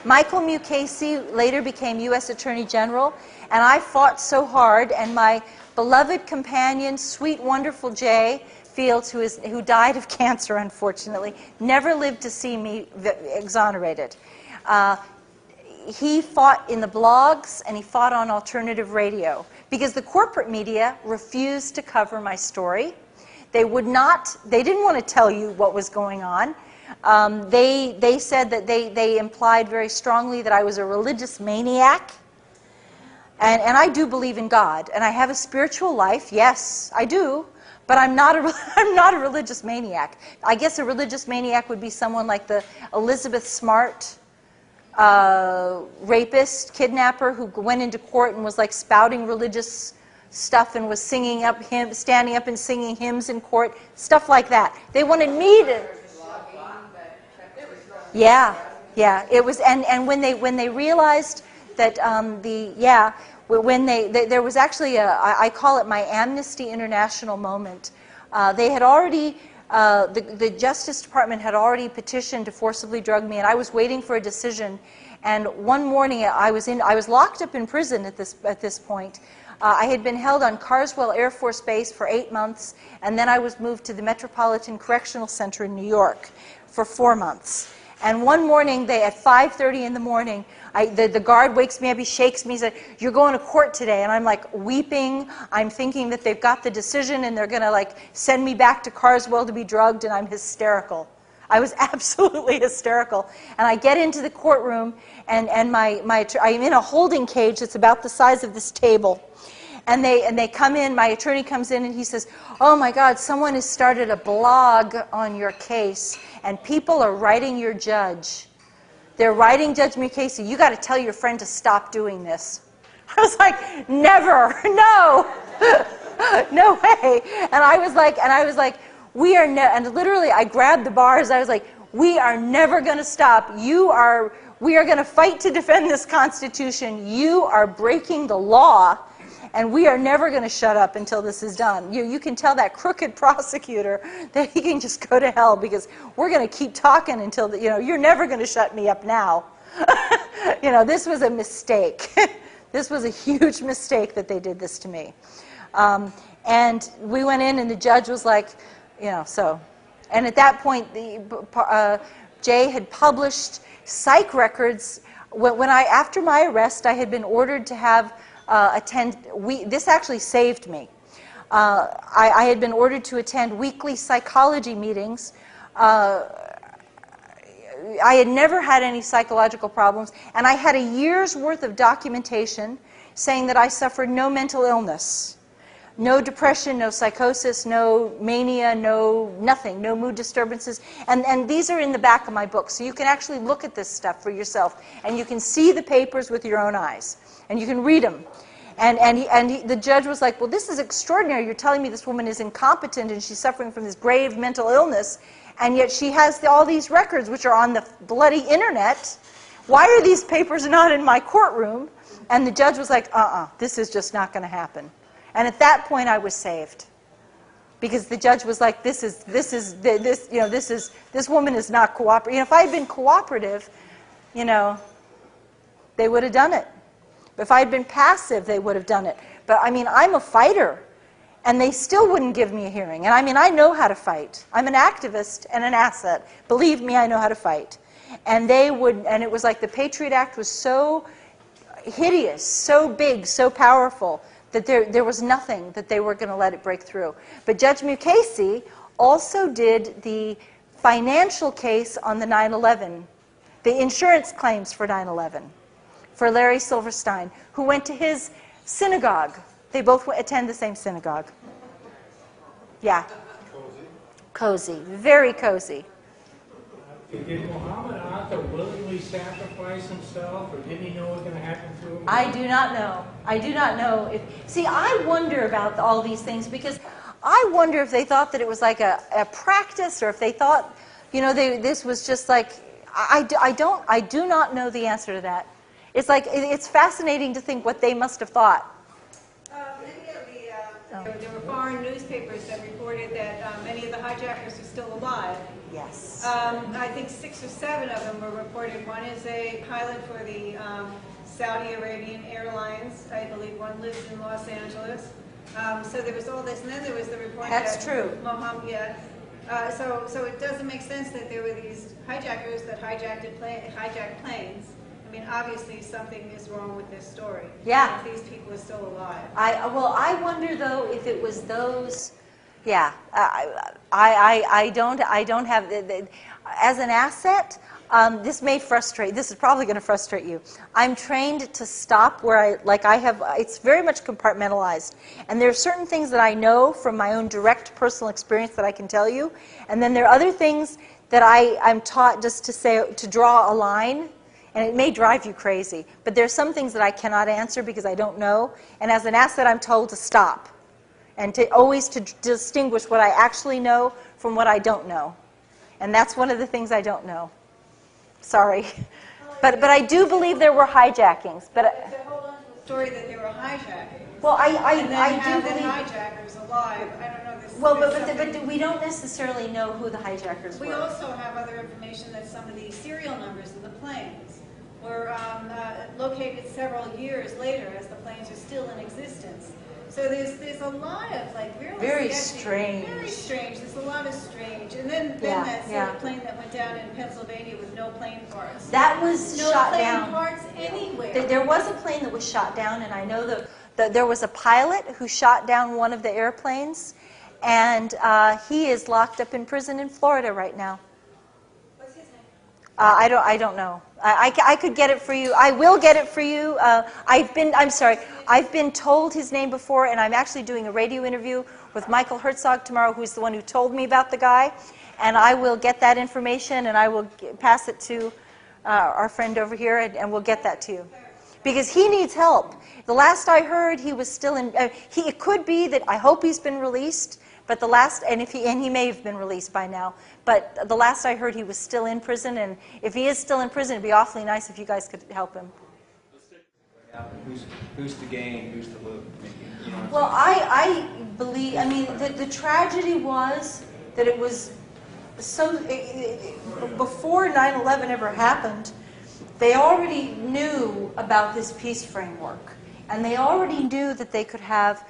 Michael Mukasey later became U.S. Attorney General, and I fought so hard, and my beloved companion, sweet, wonderful Jay Fields, who died of cancer, unfortunately, never lived to see me exonerated. He fought in the blogs, and he fought on alternative radio, because the corporate media refused to cover my story. They didn't want to tell you what was going on. They said that they implied very strongly that I was a religious maniac. And I do believe in God, and I have a spiritual life, yes, I do, but I'm not a religious maniac. I guess a religious maniac would be someone like the Elizabeth Smart rapist, kidnapper, who went into court and was like spouting religious stuff and was standing up and singing hymns in court, stuff like that. They wanted me to. Yeah, it was, and when they realized that there was actually I call it my Amnesty International moment. They had already. The Justice Department had already petitioned to forcibly drug me, and I was waiting for a decision. And one morning, I was locked up in prison at this point. I had been held on Carswell Air Force Base for 8 months, and then I was moved to the Metropolitan Correctional Center in New York for 4 months. And one morning, at 5:30 in the morning, the guard wakes me up, he shakes me, he said, "You're going to court today." And I'm like weeping. I'm thinking that they've got the decision and they're going to like send me back to Carswell to be drugged, and I'm hysterical. I was absolutely hysterical. And I get into the courtroom, and I'm in a holding cage that's about the size of this table. And they come in, my attorney comes in and he says, "Oh my God, someone has started a blog on your case and people are writing your judge. They're writing Judge Mukasey. You got to tell your friend to stop doing this." I was like, "Never, no, no way." And I was like, "We are and literally I grabbed the bars. I was like, "We are never going to stop. We are going to fight to defend this Constitution. You are breaking the law. And we are never going to shut up until this is done. You can tell that crooked prosecutor that he can just go to hell, because we're going to keep talking until, you're never going to shut me up now." This was a mistake. This was a huge mistake that they did this to me. And we went in and the judge was like, so. And at that point, Jay had published psych records. After my arrest, I had been ordered to have this actually saved me. I had been ordered to attend weekly psychology meetings. I had never had any psychological problems, and I had a year's worth of documentation saying that I suffered no mental illness, no depression, no psychosis, no mania, nothing, no mood disturbances. And these are in the back of my book, so you can actually look at this stuff for yourself, and you can see the papers with your own eyes. And you can read them. And the judge was like, "Well, this is extraordinary. You're telling me this woman is incompetent and she's suffering from this grave mental illness, and yet she has all these records which are on the bloody internet. Why are these papers not in my courtroom?" And the judge was like, "This is just not going to happen." And at that point, I was saved, because the judge was like, "This woman is not cooperative." If I had been cooperative, they would have done it. If I had been passive, they would have done it. But I'm a fighter, and they still wouldn't give me a hearing. And I know how to fight. I'm an activist and an asset. Believe me, I know how to fight. And it was like the Patriot Act was so hideous, so big, so powerful, that there was nothing that they were going to let it break through. But Judge Mukasey also did the financial case on the 9/11, the insurance claims for 9/11. For Larry Silverstein, who went to his synagogue. They both attend the same synagogue. Yeah. Cozy. Very cozy.
Did Muhammad Atta willingly sacrifice himself, or didn't he know what was going to happen to him?
I do not know. I do not know. See, I wonder about all these things, because I wonder if they thought that it was like a practice, or if they thought, this was just like, I do not know the answer to that. It's fascinating to think what they must have thought.
There were foreign newspapers that reported that many of the hijackers are still alive.
Yes.
I think 6 or 7 of them were reported. One is a pilot for the Saudi Arabian Airlines. I believe one lives in Los Angeles. So there was all this, and then there was the report
That's true.
Mohammed, yeah. So it doesn't make sense that there were these hijackers that hijacked planes. Obviously something is wrong with this story.
Yeah.
If these people are still alive.
I wonder though if it was those. Yeah. I don't have as an asset. This may frustrate. This is probably going to frustrate you. I'm trained to stop where I have. It's very much compartmentalized, and there are certain things that I know from my own direct personal experience that I can tell you, and then there are other things that I'm taught just to draw a line. And it may drive you crazy, but there's some things that I cannot answer because I don't know. And as an asset, I'm told to stop and to always to distinguish what I actually know from what I don't know. And that's one of the things I don't know. Sorry. But I do believe there were hijackings. But
to hold on to the story that they were hijacking.
Well, I
do
do believe
hijackers alive. I don't know this.
Well, but we don't necessarily know who the hijackers were.
We also have other information that some of the serial numbers in the planes were located several years later, as the planes are still in existence. So there's a lot of like really
Very
sketchy,
strange.
Very strange. There's a lot of strange. And then
Yeah,
that
yeah.
sort of plane that went down in Pennsylvania with no plane parts.
That was
No
shot
plane
down.
parts anywhere.
There was a plane that was shot down, and I know that there was a pilot who shot down one of the airplanes, and he is locked up in prison in Florida right now.
What's his name?
I don't know. I could get it for you. I will get it for you. I've been told his name before, and I'm actually doing a radio interview with Michael Herzog tomorrow, who's the one who told me about the guy, and I will get that information, and I will pass it to our friend over here, and we'll get that to you. Because he needs help. The last I heard, he was still in. It could be that I hope he's been released, but the last, and he may have been released by now. But the last I heard, he was still in prison, and if he is still in prison, it'd be awfully nice if you guys could help him.
Who's to gain? Who's to lose? You know what I'm
Well,
saying?
I believe. I mean, the tragedy was that it was so. Before 9/11 ever happened, they already knew about this peace framework, and they already knew that they could have,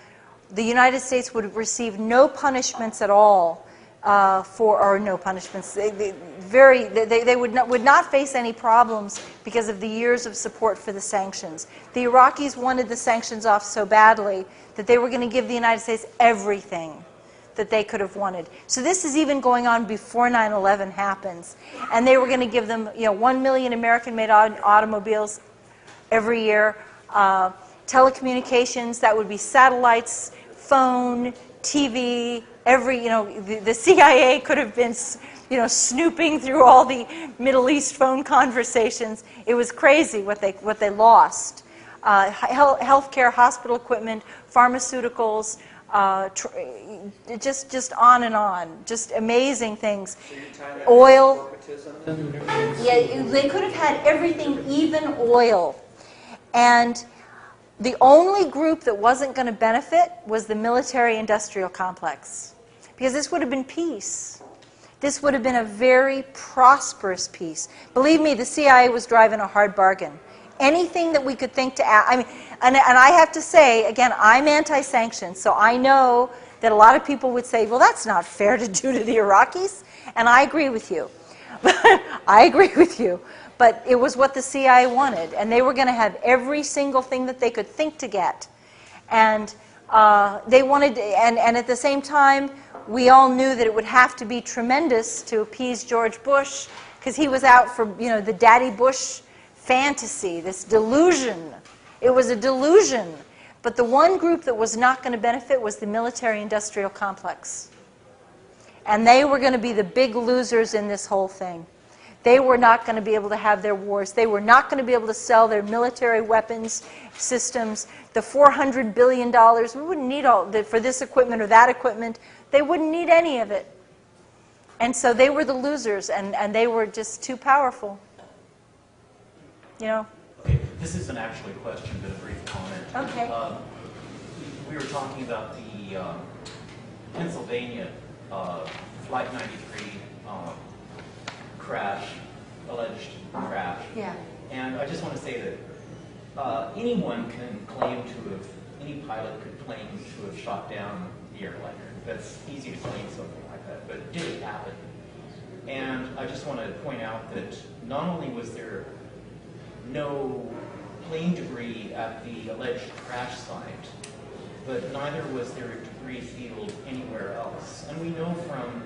the United States would receive no punishments at all or no punishments. They would not face any problems because of the years of support for the sanctions. The Iraqis wanted the sanctions off so badly that they were going to give the United States everything that they could have wanted. So this is even going on before 9/11 happens. And they were going to give them, 1 million American-made automobiles every year, telecommunications, that would be satellites, phone, TV, the CIA could have been, snooping through all the Middle East phone conversations. It was crazy what they lost. Healthcare, hospital equipment, pharmaceuticals, just on and on, just amazing things.
So you're tying that
Oil.
to corporatism?
Yeah, they could have had everything, even oil. And the only group that wasn't going to benefit was the military-industrial complex. Because this would have been peace. This would have been a very prosperous peace. Believe me, the CIA was driving a hard bargain. Anything that we could think to add, and I have to say, again, I'm anti-sanctions, so I know that a lot of people would say, well, that's not fair to do to the Iraqis, and I agree with you. I agree with you. But it was what the CIA wanted, and they were going to have every single thing that they could think to get. And they wanted, and at the same time, we all knew that it would have to be tremendous to appease George Bush, because he was out for, the Daddy Bush fantasy, this delusion. It was a delusion. But the one group that was not going to benefit was the military-industrial complex. And they were going to be the big losers in this whole thing. They were not going to be able to have their wars. They were not going to be able to sell their military weapons systems. The $400 billion, we wouldn't need all for this equipment or that equipment. They wouldn't need any of it. And so they were the losers, and they were just too powerful.
Okay, this isn't actually a question, but a brief comment.
Okay.
We were talking about the Pennsylvania Flight 93 alleged crash.
Yeah.
And I just want to say that anyone can claim to have, any pilot could claim to have shot down the airliner. That's easy to claim something like that, but did it happen? And I just want to point out that not only was there no plane debris at the alleged crash site, but neither was there a debris field anywhere else. And we know from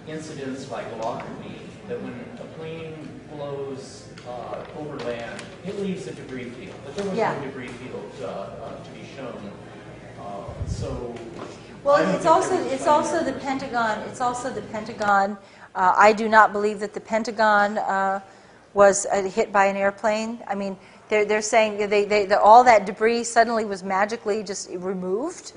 incidents like Lockerbie that when a plane blows over land, it leaves a debris field. But there was no debris field to be shown.
Well, it's also the Pentagon. It's also the Pentagon. I do not believe that the Pentagon was hit by an airplane. I mean, they're saying all that debris suddenly was magically just removed.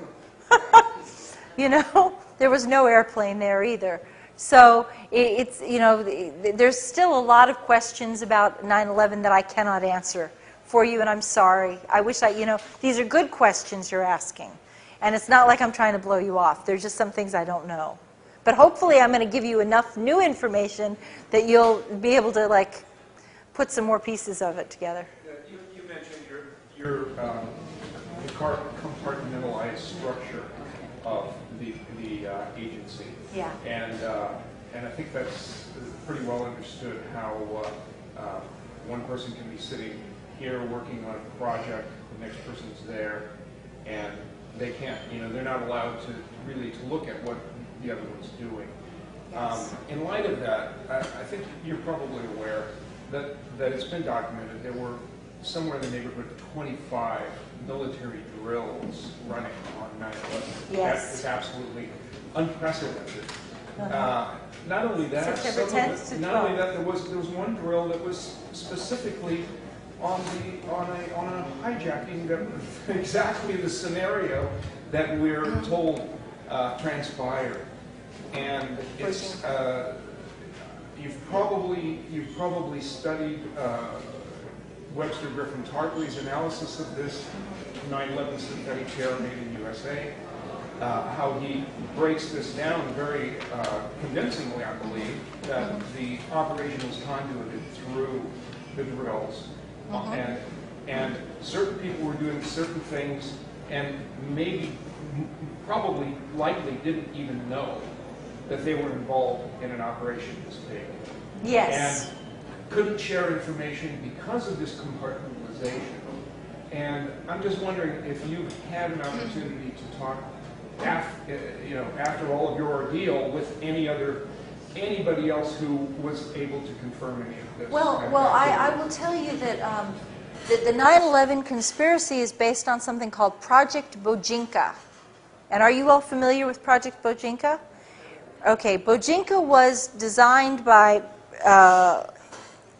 There was no airplane there either. So it's there's still a lot of questions about 9/11 that I cannot answer for you, and I'm sorry. I wish these are good questions you're asking, and it's not like I'm trying to blow you off. There's just some things I don't know. But hopefully I'm going to give you enough new information that you'll be able to put some more pieces of it together.
You mentioned your compartmentalized structure of the agency.
Yeah.
And I think that's pretty well understood how one person can be sitting here working on a project, the next person's there, and they can't, they're not allowed to really look at what the other one's doing.
Yes.
In light of that, I think you're probably aware that it's been documented there were somewhere in the neighborhood of 25 military drills running on 9/11.
Yes.
That is absolutely unprecedented. Not only that,
September 10th to
not only that, there was one drill that was specifically on a hijacking that was exactly the scenario that we're told transpired. And it's you've probably studied Webster Griffin Tarpley's analysis of this 9/11 synthetic terror made in USA. How he breaks this down very convincingly, I believe, that the operation was conduited through the drills, and certain people were doing certain things, and probably likely didn't even know that they were involved in an operation this big.
Yes.
And couldn't share information because of this compartmentalization. And I'm just wondering if you've had an opportunity to talk after all of your ordeal with anybody else who was able to confirm any of this.
Well, I will tell you that the 9/11 conspiracy is based on something called Project Bojinka. And are you all familiar with Project Bojinka? Okay, Bojinka was designed by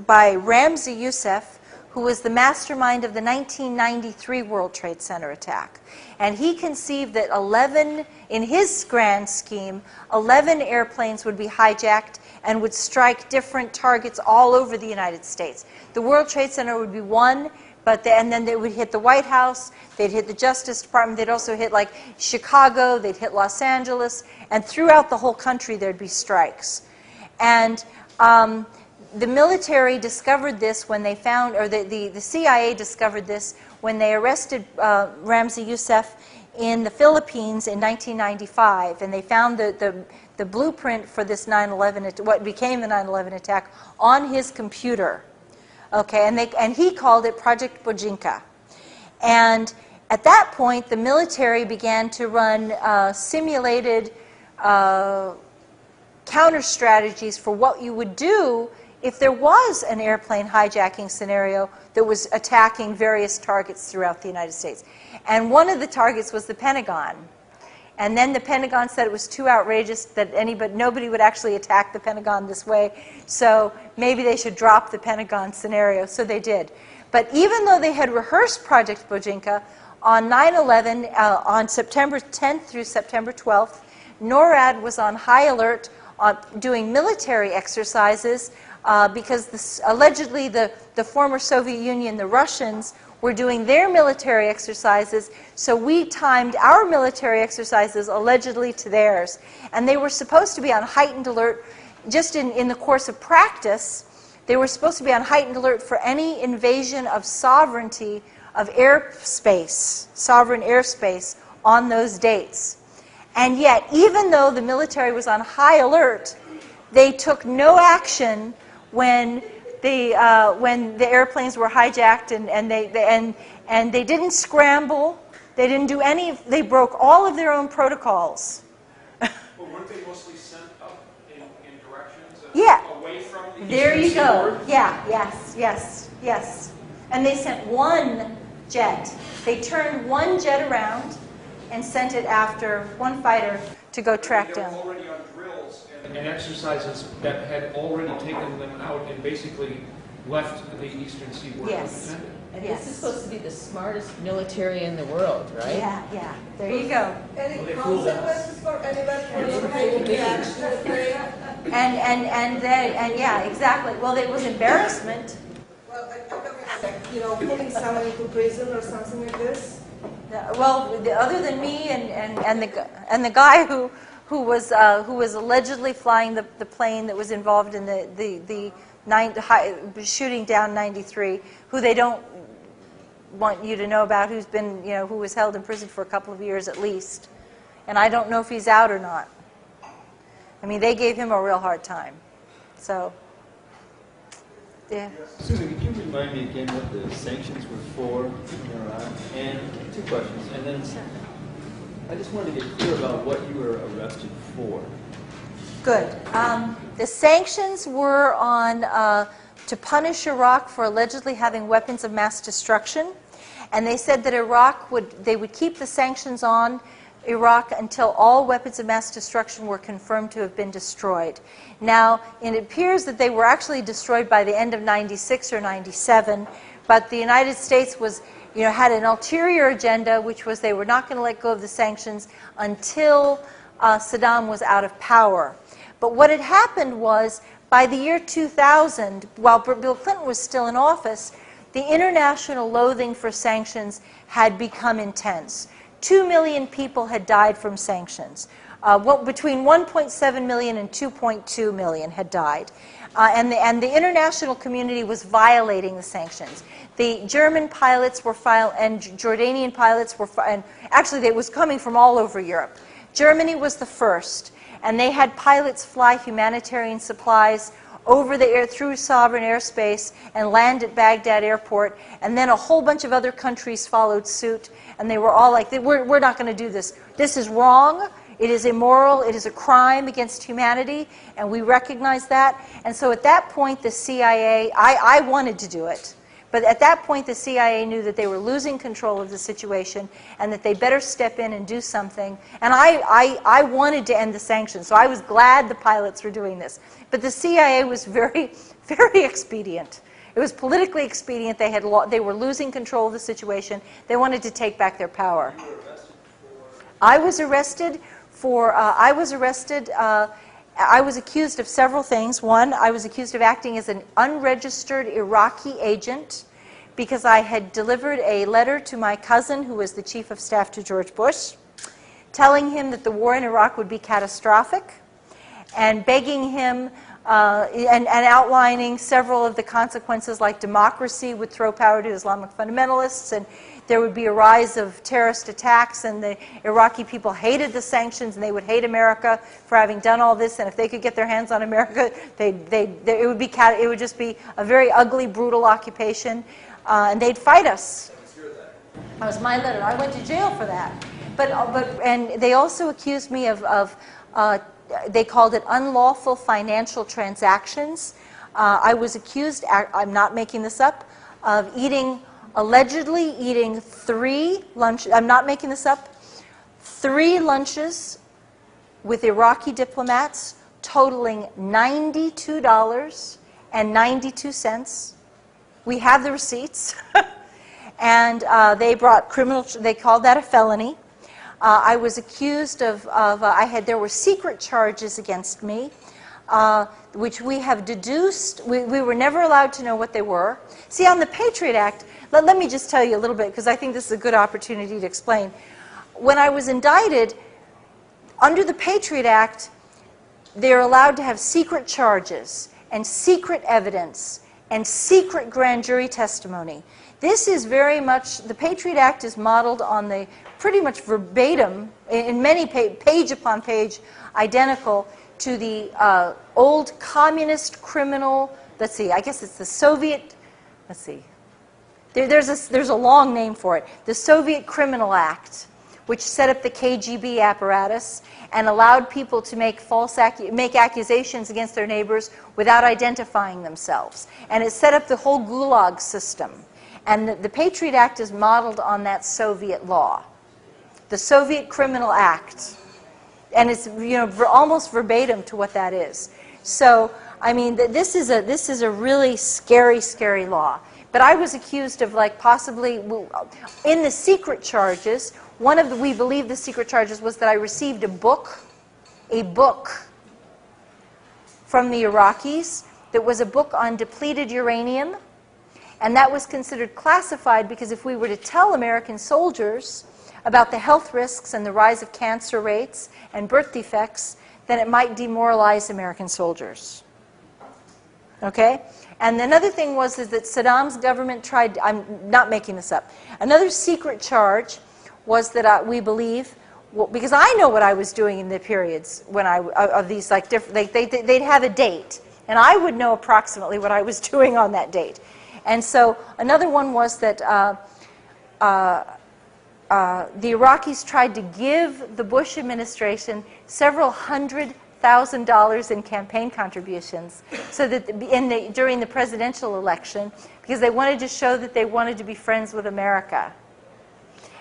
Ramzi Youssef, who was the mastermind of the 1993 World Trade Center attack. And he conceived that in his grand scheme, 11 airplanes would be hijacked and would strike different targets all over the United States. The World Trade Center would be one, and then they would hit the White House, they'd hit the Justice Department, they'd also hit like Chicago, they'd hit Los Angeles, and throughout the whole country there'd be strikes. And the military discovered this when they found, or the CIA discovered this when they arrested Ramzi Youssef in the Philippines in 1995, and they found the blueprint for this 9/11, what became the 9/11 attack, on his computer. Okay, and he called it Project Bojinka. And at that point, the military began to run simulated counter strategies for what you would do if there was an airplane hijacking scenario that was attacking various targets throughout the United States. And one of the targets was the Pentagon. And then the Pentagon said it was too outrageous that nobody would actually attack the Pentagon this way, so maybe they should drop the Pentagon scenario, so they did. But even though they had rehearsed Project Bojinka, on 9/11, on September 10th through September 12th, NORAD was on high alert doing military exercises because allegedly the former Soviet Union, the Russians, were doing their military exercises, so we timed our military exercises allegedly to theirs. And they were supposed to be on heightened alert just in the course of practice. They were supposed to be on heightened alert for any invasion of sovereignty of airspace, sovereign airspace, on those dates. And yet, even though the military was on high alert, they took no action when the airplanes were hijacked, and they didn't scramble. They didn't do any. They broke all of their own protocols.
Well, weren't they mostly sent up in directions away from the
There you go.
seaboard?
Yeah. Yes. And they sent one jet. They turned one jet around and sent it after one fighter to go track down.
They were already on drills and exercises that had already taken them out and basically left the eastern seaboard unattended.
And this is supposed to be the smartest military in the world, right?
Yeah. There you go.
Any consequences for anybody for not taking the action that they
And yeah, exactly. Well, it was embarrassment.
Well, putting someone into prison or something like this?
Well, other than me and the guy who was allegedly flying the plane that was involved in the shooting down 93, who they don't want you to know about who's been, who was held in prison for a couple of years at least. And I don't know if he's out or not. I mean, they gave him a real hard time. So, yeah.
Susan, could you remind me again what the sanctions were for in Iraq? And two questions. And then I just wanted to get clear about what you were arrested for.
Good. The sanctions were on to punish Iraq for allegedly having weapons of mass destruction. And they said that they would keep the sanctions on Iraq until all weapons of mass destruction were confirmed to have been destroyed. Now, it appears that they were actually destroyed by the end of 96 or 97, but the United States was, had an ulterior agenda, which was they were not going to let go of the sanctions until Saddam was out of power. But what had happened was, by the year 2000, while Bill Clinton was still in office, the international loathing for sanctions had become intense. 2 million people had died from sanctions. Between 1.7 million and 2.2 million had died. And the international community was violating the sanctions. The German pilots were and Jordanian pilots were, and actually it was coming from all over Europe. Germany was the first, and they had pilots fly humanitarian supplies over the air through sovereign airspace and land at Baghdad airport, and then a whole bunch of other countries followed suit, and they were all like, we're not going to do this. This is wrong. It is immoral. It is a crime against humanity, and we recognize that. And so at that point, the CIA, I wanted to do it, but at that point, the CIA knew that they were losing control of the situation and that they better step in and do something. And I wanted to end the sanctions, so I was glad the pilots were doing this. But the CIA was very, very expedient. It was politically expedient. They were losing control of the situation. They wanted to take back their power. I was arrested for, I was accused of several things. One, I was accused of acting as an unregistered Iraqi agent because I had delivered a letter to my cousin, who was the chief of staff to George Bush, telling him that the war in Iraq would be catastrophic, and begging him and outlining several of the consequences, like democracy would throw power to Islamic fundamentalists, and there would be a rise of terrorist attacks, and the Iraqi people hated the sanctions, and they would hate America for having done all this, and if they could get their hands on America, it would just be a very ugly, brutal occupation, and they'd fight us. That was my letter. I went to jail for that. And they also accused me of they called it unlawful financial transactions. I was accused, I'm not making this up, of allegedly eating 3 lunches, I'm not making this up, 3 lunches with Iraqi diplomats totaling $92.92. We have the receipts. And they called that a felony. I was accused there were secret charges against me, which we have deduced. We were never allowed to know what they were. See, on the Patriot Act, let me just tell you a little bit, because I think this is a good opportunity to explain. When I was indicted, under the Patriot Act, they're allowed to have secret charges and secret evidence and secret grand jury testimony. This is very much, the Patriot Act is modeled on the pretty much verbatim, in many page upon page, identical to the old communist criminal, let's see, I guess it's the Soviet, let's see, there's a long name for it, the Soviet Criminal Act, which set up the KGB apparatus and allowed people to make accusations against their neighbors without identifying themselves. And it set up the whole Gulag system. And the Patriot Act is modeled on that Soviet law, the Soviet Criminal Act. And it's almost verbatim to what that is. So, I mean, this is a really scary, scary law. But I was accused of possibly, in the secret charges, we believe the secret charges was that I received a book from the Iraqis that was a book on depleted uranium. And that was considered classified because if we were to tell American soldiers about the health risks and the rise of cancer rates and birth defects, then it might demoralize American soldiers. Okay? And another thing was is that Saddam's government tried, I'm not making this up, another secret charge was that we believe, well, because I know what I was doing in the periods when of these like different, they'd have a date, and I would know approximately what I was doing on that date. And so another one was that the Iraqis tried to give the Bush administration several $100,000 in campaign contributions so that during the presidential election, because they wanted to show that they wanted to be friends with America.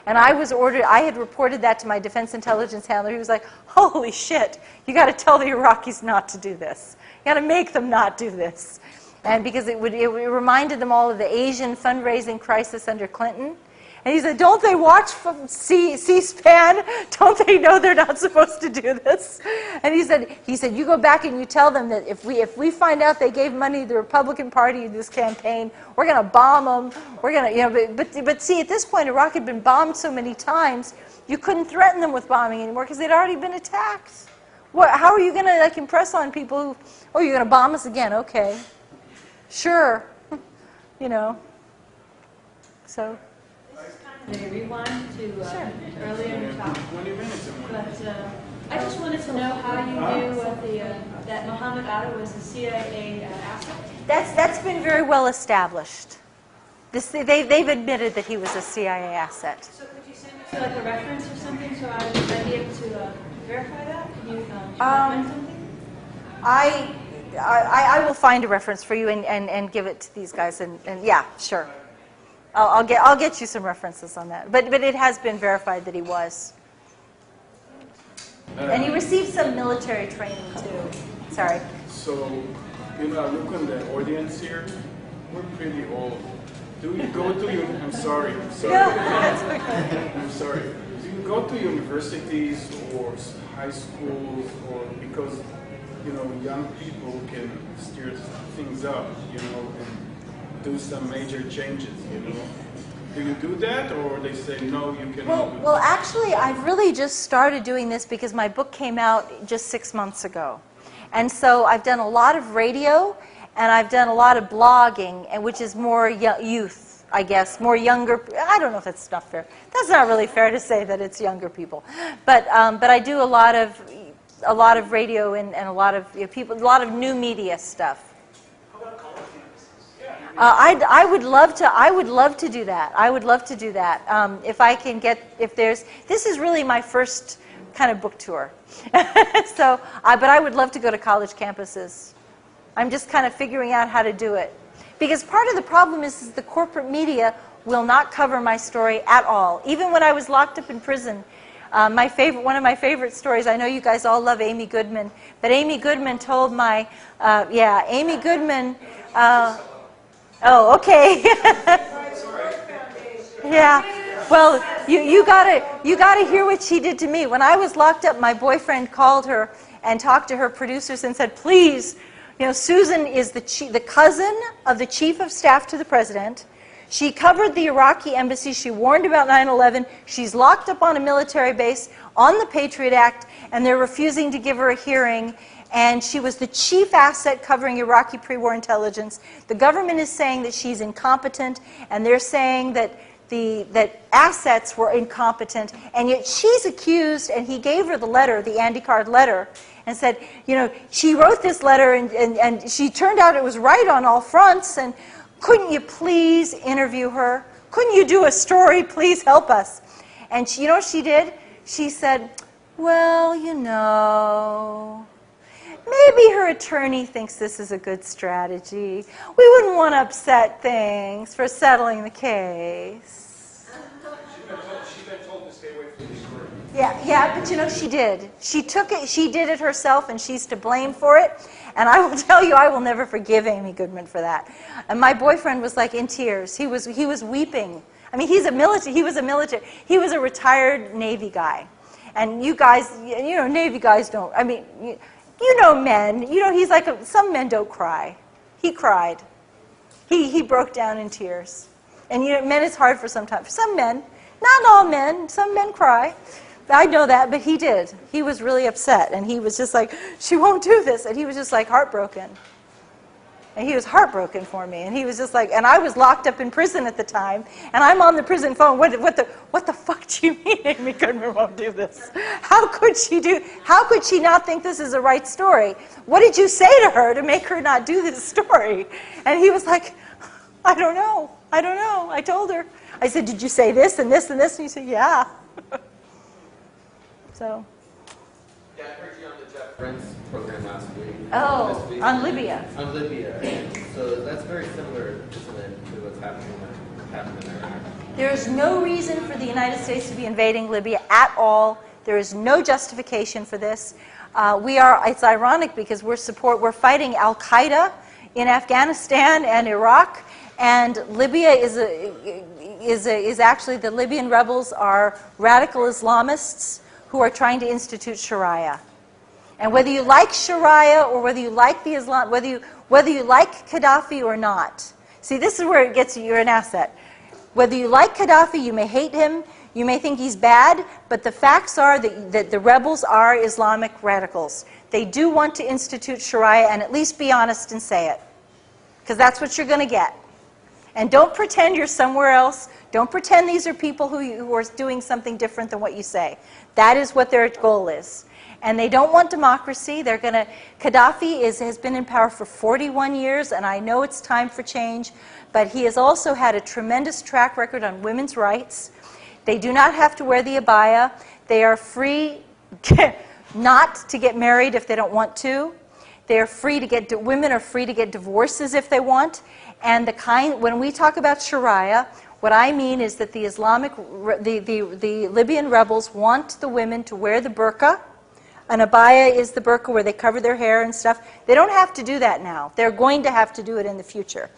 And I had reported that to my defense intelligence handler. He was like, holy shit, you got to tell the Iraqis not to do this. You got to make them not do this. And because it reminded them all of the Asian fundraising crisis under Clinton. And he said, don't they watch C-SPAN? Don't they know they're not supposed to do this? And he said, you go back and you tell them that if we find out they gave money to the Republican Party in this campaign, we're going to bomb them. We're going to, but see, at this point, Iraq had been bombed so many times, you couldn't threaten them with bombing anymore because they'd already been attacked. How are you going to like impress on people who, oh, you're going to bomb us again? Okay, sure, you know. So.
Maybe rewind to earlier in the talk.
20 minutes.
But I just wanted to know how you knew that Mohammed Atta was a CIA asset.
That's been very well established. They've admitted that he was a CIA asset.
So could you send me to like a reference or something so I'd be able to verify that? Can you find something?
I will find a reference for you and give it to these guys and yeah, sure. I'll get you some references on that. But it has been verified that he was. And he received some military training too. Sorry.
So, you know, look on the audience here. We're pretty old. Do you go to I'm sorry.
No, that's okay.
I'm sorry. Do you go to universities or high schools, or because, you know, young people can steer things up, you know, and do some major changes, you know? Do you do that, or they say, no, you cannot do that?
Well, actually, I've really just started doing this because my book came out just 6 months ago. And so I've done a lot of radio, and I've done a lot of blogging, and which is more youth, I guess, more younger. I don't know if that's not fair. That's not really fair to say that it's younger people. But I do a lot of radio and a lot of people, a lot of new media stuff. I would love to do that. I would love to do that. If I can get, this is really my first kind of book tour. So, but I would love to go to college campuses. I'm just kind of figuring out how to do it. Because part of the problem is the corporate media will not cover my story at all. Even when I was locked up in prison, one of my favorite stories, I know you guys all love Amy Goodman, but Amy Goodman told Amy Goodman, oh, okay. Yeah. Well, you gotta hear what she did to me. When I was locked up, my boyfriend called her and talked to her producers and said, please, you know, Susan is the cousin of the chief of staff to the president. She covered the Iraqi embassy. She warned about 9/11. She's locked up on a military base on the Patriot Act, and they're refusing to give her a hearing. And she was the chief asset covering Iraqi pre-war intelligence. The government is saying that she's incompetent, and they're saying that that assets were incompetent, and yet she's accused, and he gave her the letter, the Andy Card letter, and said, you know, she wrote this letter, and she turned out it was right on all fronts, and couldn't you please interview her? Couldn't you do a story? Please help us. And you know what she did? She said, well, you know, maybe her attorney thinks this is a good strategy. We wouldn't want to upset things for settling the case.
She's been told to stay away from this group.
Yeah, but you know, she did. She took it, she did it herself, and she's to blame for it. And I will tell you, I will never forgive Amy Goodman for that. And my boyfriend was like in tears. He was weeping. I mean, he was a retired Navy guy. And you guys, you know, Navy guys don't, I mean, you know men, you know, he's like, some men don't cry. He cried. He broke down in tears. And you know, men is hard for some time. For some men, not all men, some men cry. I know that, but he did. He was really upset, and he was just like, she won't do this. And he was just like heartbroken. And he was heartbroken for me. And he was just like, and I was locked up in prison at the time. And I'm on the prison phone. What the fuck do you mean Amy Goodman won't do this? How could she not think this is a right story? What did you say to her to make her not do this story? And he was like, I don't know. I told her. I said, did you say this and this and this? And he said, yeah. So.
Yeah, I heard you on the Jeff Friends program last week.
Oh, on Libya.
On Libya. So that's very similar, isn't it, to what's happening in Iraq?
There is no reason for the United States to be invading Libya at all. There is no justification for this. It's ironic because we're fighting Al-Qaeda in Afghanistan and Iraq, and Libya is actually, the Libyan rebels are radical Islamists who are trying to institute Sharia. And whether you like Sharia or whether you like the Islam, whether you like Gaddafi or not, see, this is where it gets you, you're an asset. Whether you like Gaddafi, you may hate him, you may think he's bad, but the facts are that the rebels are Islamic radicals. They do want to institute Sharia, and at least be honest and say it, because that's what you're going to get. And don't pretend you're somewhere else. Don't pretend these are people who are doing something different than what you say. That is what their goal is. And they don't want democracy. Gaddafi has been in power for 41 years, and I know it's time for change, but he has also had a tremendous track record on women's rights. They do not have to wear the abaya. They are free not to get married if they don't want to. They are free to get, women are free to get divorces if they want. And when we talk about Sharia, what I mean is that the Libyan rebels want the women to wear the burqa. An abaya is the burqa where they cover their hair and stuff. They don't have to do that now. They're going to have to do it in the future.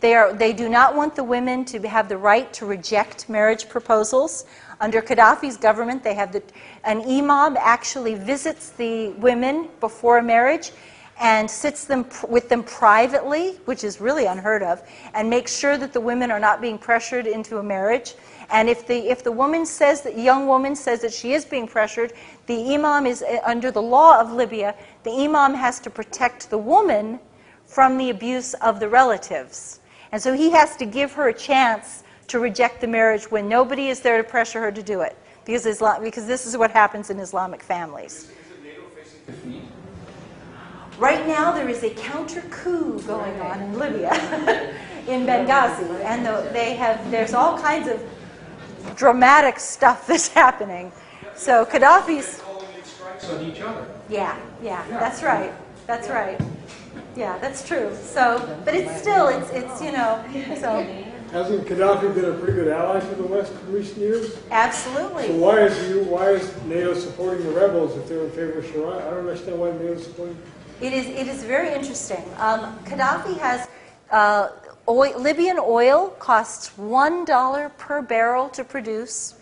They do not want the women to have the right to reject marriage proposals. Under Gaddafi's government, they have an imam actually visits the women before a marriage and sits with them privately, which is really unheard of, and makes sure that the women are not being pressured into a marriage. And if the woman says, that young woman says that she is being pressured, the imam is, under the law of Libya, the imam has to protect the woman from the abuse of the relatives. And so he has to give her a chance to reject the marriage when nobody is there to pressure her to do it, because this is what happens in Islamic families.
Is NATO facing defeat?
Right now there is a counter-coup going on in Libya, in Benghazi, and there's all kinds of dramatic stuff that's happening. So Gaddafi's...
calling in strikes on each other.
Yeah, that's right. That's right. Yeah, that's true. So, but it's still, it's you know, so...
Hasn't Gaddafi been a pretty good ally for the West in recent years?
Absolutely.
So why is NATO supporting the rebels if they're in favor of Sharia? I don't understand why NATO is supporting.
It is very interesting. Gaddafi has Libyan oil costs $1 per barrel to produce,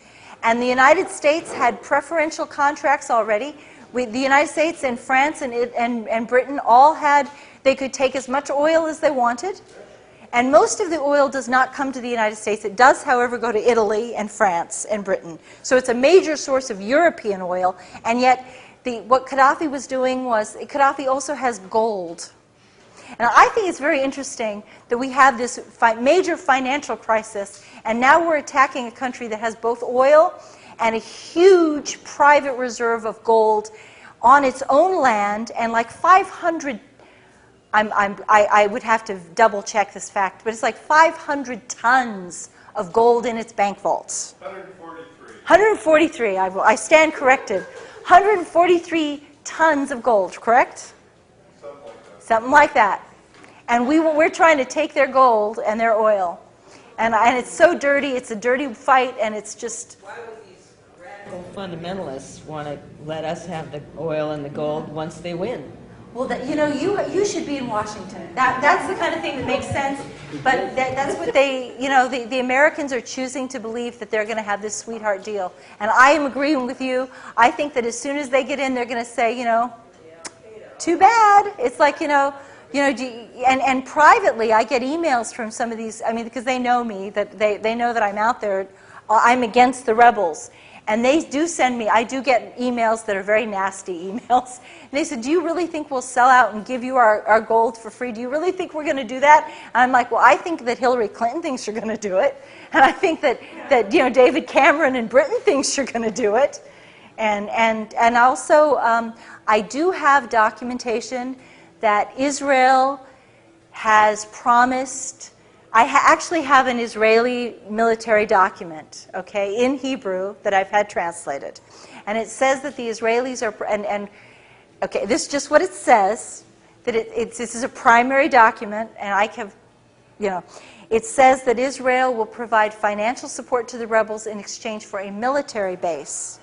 and the United States had preferential contracts already. The United States and France and Britain all had, they could take as much oil as they wanted. And most of the oil does not come to the United States. It does, however, go to Italy and France and Britain. So it's a major source of European oil. And yet, what Gaddafi was doing was, Gaddafi also has gold. And I think it's very interesting that we have this major financial crisis, and now we're attacking a country that has both oil and a huge private reserve of gold on its own land, and like 500 I would have to double check this fact, but it's like 500 tons of gold in its bank vaults.
143.
143, I stand corrected. 143 tons of gold, correct? Something like that. And we're trying to take their gold and their oil. And it's so dirty, it's a dirty fight, and it's just...
Why would these radical fundamentalists want to let us have the oil and the gold once they win?
Well, you should be in Washington. That's the kind of thing that makes sense. But that's what the Americans are choosing to believe, that they're going to have this sweetheart deal. And I am agreeing with you. I think that as soon as they get in, they're going to say, too bad. It's like, and privately, I get emails from some of these, because they know me, that they know that I'm out there. I'm against the rebels. And they do send me, I do get emails that are very nasty emails. And they said, do you really think we'll sell out and give you our gold for free? Do you really think we're going to do that? And I'm like, well, I think that Hillary Clinton thinks you're going to do it. And I think that David Cameron in Britain thinks you're going to do it. And also, I do have documentation that Israel has promised. I actually have an Israeli military document, okay, in Hebrew that I've had translated. And it says that the Israelis are, okay, this is just what it says, that this is a primary document, and I have, it says that Israel will provide financial support to the rebels in exchange for a military base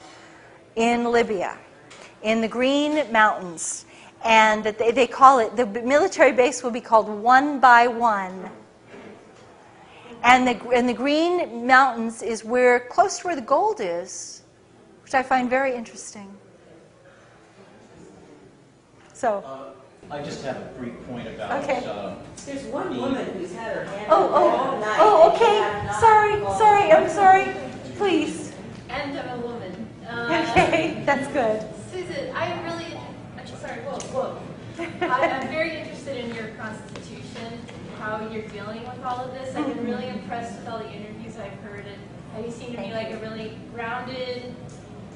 in Libya, in the Green Mountains. And that they call it, the military base will be called One by One. And the Green Mountains is close to where the gold is, which I find very interesting. So.
I just have a brief point about.
Okay.
There's one woman who's had her hand
all night. Okay. Sorry. I'm sorry. Please.
And I'm a woman.
Okay, that's good.
Susan, I'm very interested in your constitution, how you're dealing with all of this. I've been really impressed with all the interviews I've heard, and you seem to be like a really grounded,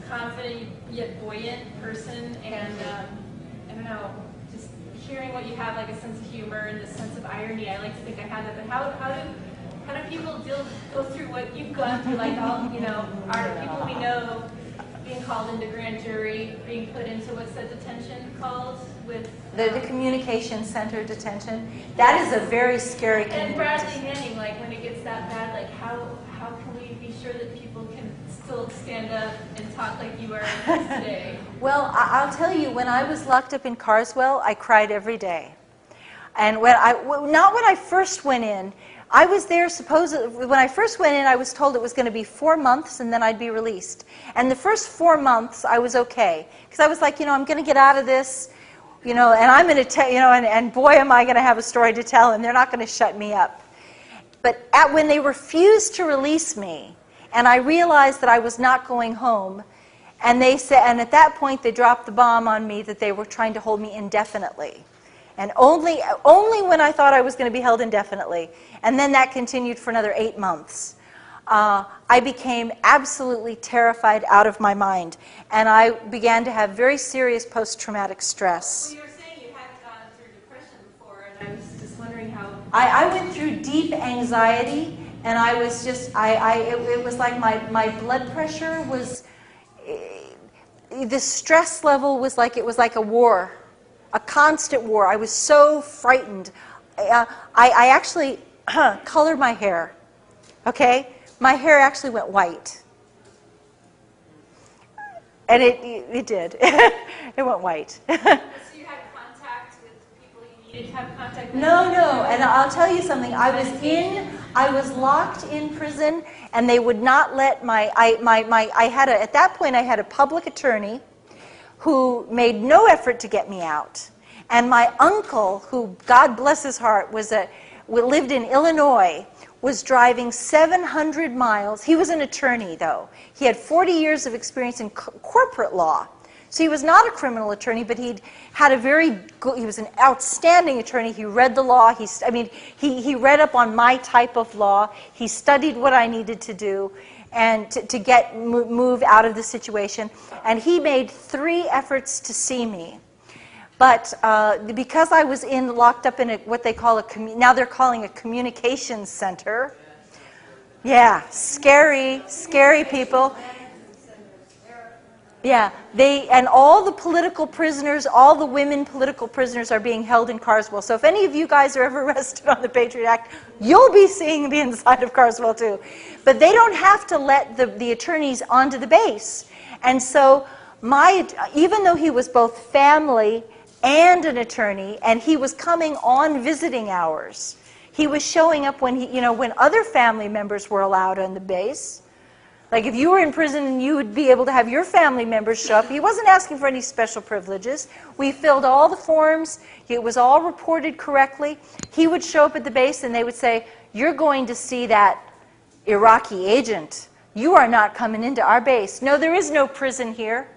confident, yet buoyant person, and I don't know, just hearing what you have, like a sense of humor and this sense of irony. I like to think I have that, but how do people go through what you've gone through? Like all, are people we know being called into grand jury, being put into what's the detention called with
the communication center detention? That is a very scary condition.
And Bradley Manning, like when it gets that bad, like how can we be sure that people can still stand up and talk like you are today?
Well, I'll tell you, when I was locked up in Carswell, I cried every day. And not when I first went in. I was there when I first went in, I was told it was going to be 4 months and then I'd be released. And the first 4 months, I was okay. Because I was like, I'm going to get out of this, and I'm going to tell, and boy, am I going to have a story to tell, and they're not going to shut me up. But when they refused to release me, and I realized that I was not going home, and they said, and at that point, they dropped the bomb on me that they were trying to hold me indefinitely. And only when I thought I was going to be held indefinitely. And then that continued for another 8 months. I became absolutely terrified out of my mind. And I began to have very serious post-traumatic stress.
Well, you were saying you hadn't gone through depression before, and I was just wondering how.
I went through deep anxiety, and I was just, it was like my blood pressure was, the stress level was like, it was like a war. A constant war. I was so frightened. I actually colored my hair. Okay? My hair actually went white. And it did. It went white.
So you had contact with people you needed to have contact with?
No. And I'll tell you something. I was locked in prison, and they would not let at that point I had a public attorney who made no effort to get me out. And my uncle, who, God bless his heart, lived in Illinois, was driving 700 miles. He was an attorney, though. He had 40 years of experience in corporate law. So he was not a criminal attorney, but he was an outstanding attorney. He read the law. He read up on my type of law. He studied what I needed to do and to move out of the situation. And he made 3 efforts to see me. But because I was locked up in what they call now they're calling a communications center. Yeah, scary people. Yeah, and all the political prisoners, all the women political prisoners are being held in Carswell. So if any of you guys are ever arrested on the Patriot Act, you'll be seeing the inside of Carswell too. But they don't have to let the attorneys onto the base. And so even though he was both family and an attorney, and he was coming on visiting hours, he was showing up when when other family members were allowed on the base. Like if you were in prison, you would be able to have your family members show up. He wasn't asking for any special privileges. We filled all the forms. It was all reported correctly. He would show up at the base and they would say, "You're going to see that Iraqi agent You are not coming into our base. No, there is no prison here.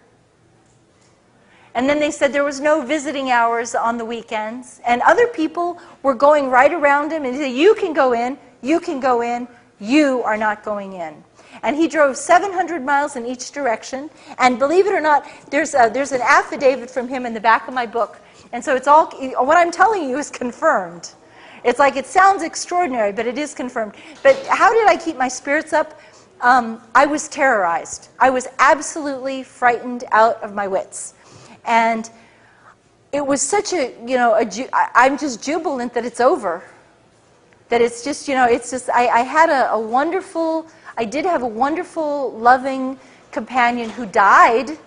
And then they said there was no visiting hours on the weekends. And other people were going right around him and said, you can go in, you can go in, you are not going in. And he drove 700 miles in each direction. And believe it or not, there's an affidavit from him in the back of my book. And so it's all, what I'm telling you is confirmed. It's like, it sounds extraordinary, but it is confirmed. But how did I keep my spirits up? I was terrorized. I was absolutely frightened out of my wits. And it was such I'm just jubilant that it's over. That it's just, I did have a wonderful, loving companion who died.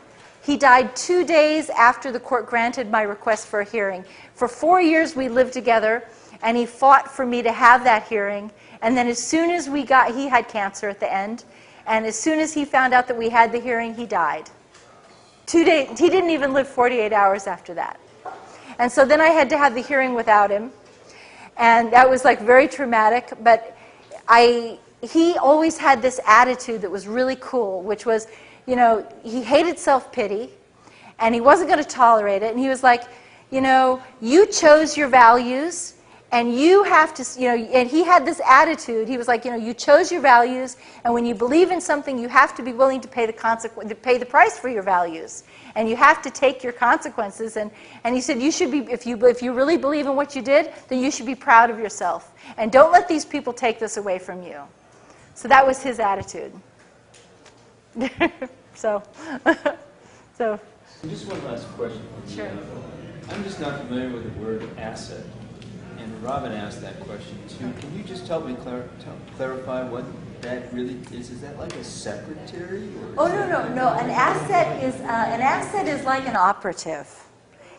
He died 2 days after the court granted my request for a hearing. For 4 years we lived together, and he fought for me to have that hearing. And then as soon as he had cancer at the end, and as soon as he found out that we had the hearing, he died. 2 days, he didn't even live 48 hours after that. And so then I had to have the hearing without him. And that was like very traumatic, but he always had this attitude that was really cool, which was, he hated self-pity, and he wasn't going to tolerate it. And he was like, you chose your values, and you have to, and he had this attitude. He was like, you chose your values, and when you believe in something, you have to be willing to pay the price for your values, and you have to take your consequences. And he said, you should be, if you really believe in what you did, then you should be proud of yourself, and don't let these people take this away from you. So that was his attitude. So.
Just one last question.
Sure.
I'm just not familiar with the word asset. And Robin asked that question too. Can you just help me clarify what that really is? Is that like a secretary?
No. An asset is like an operative.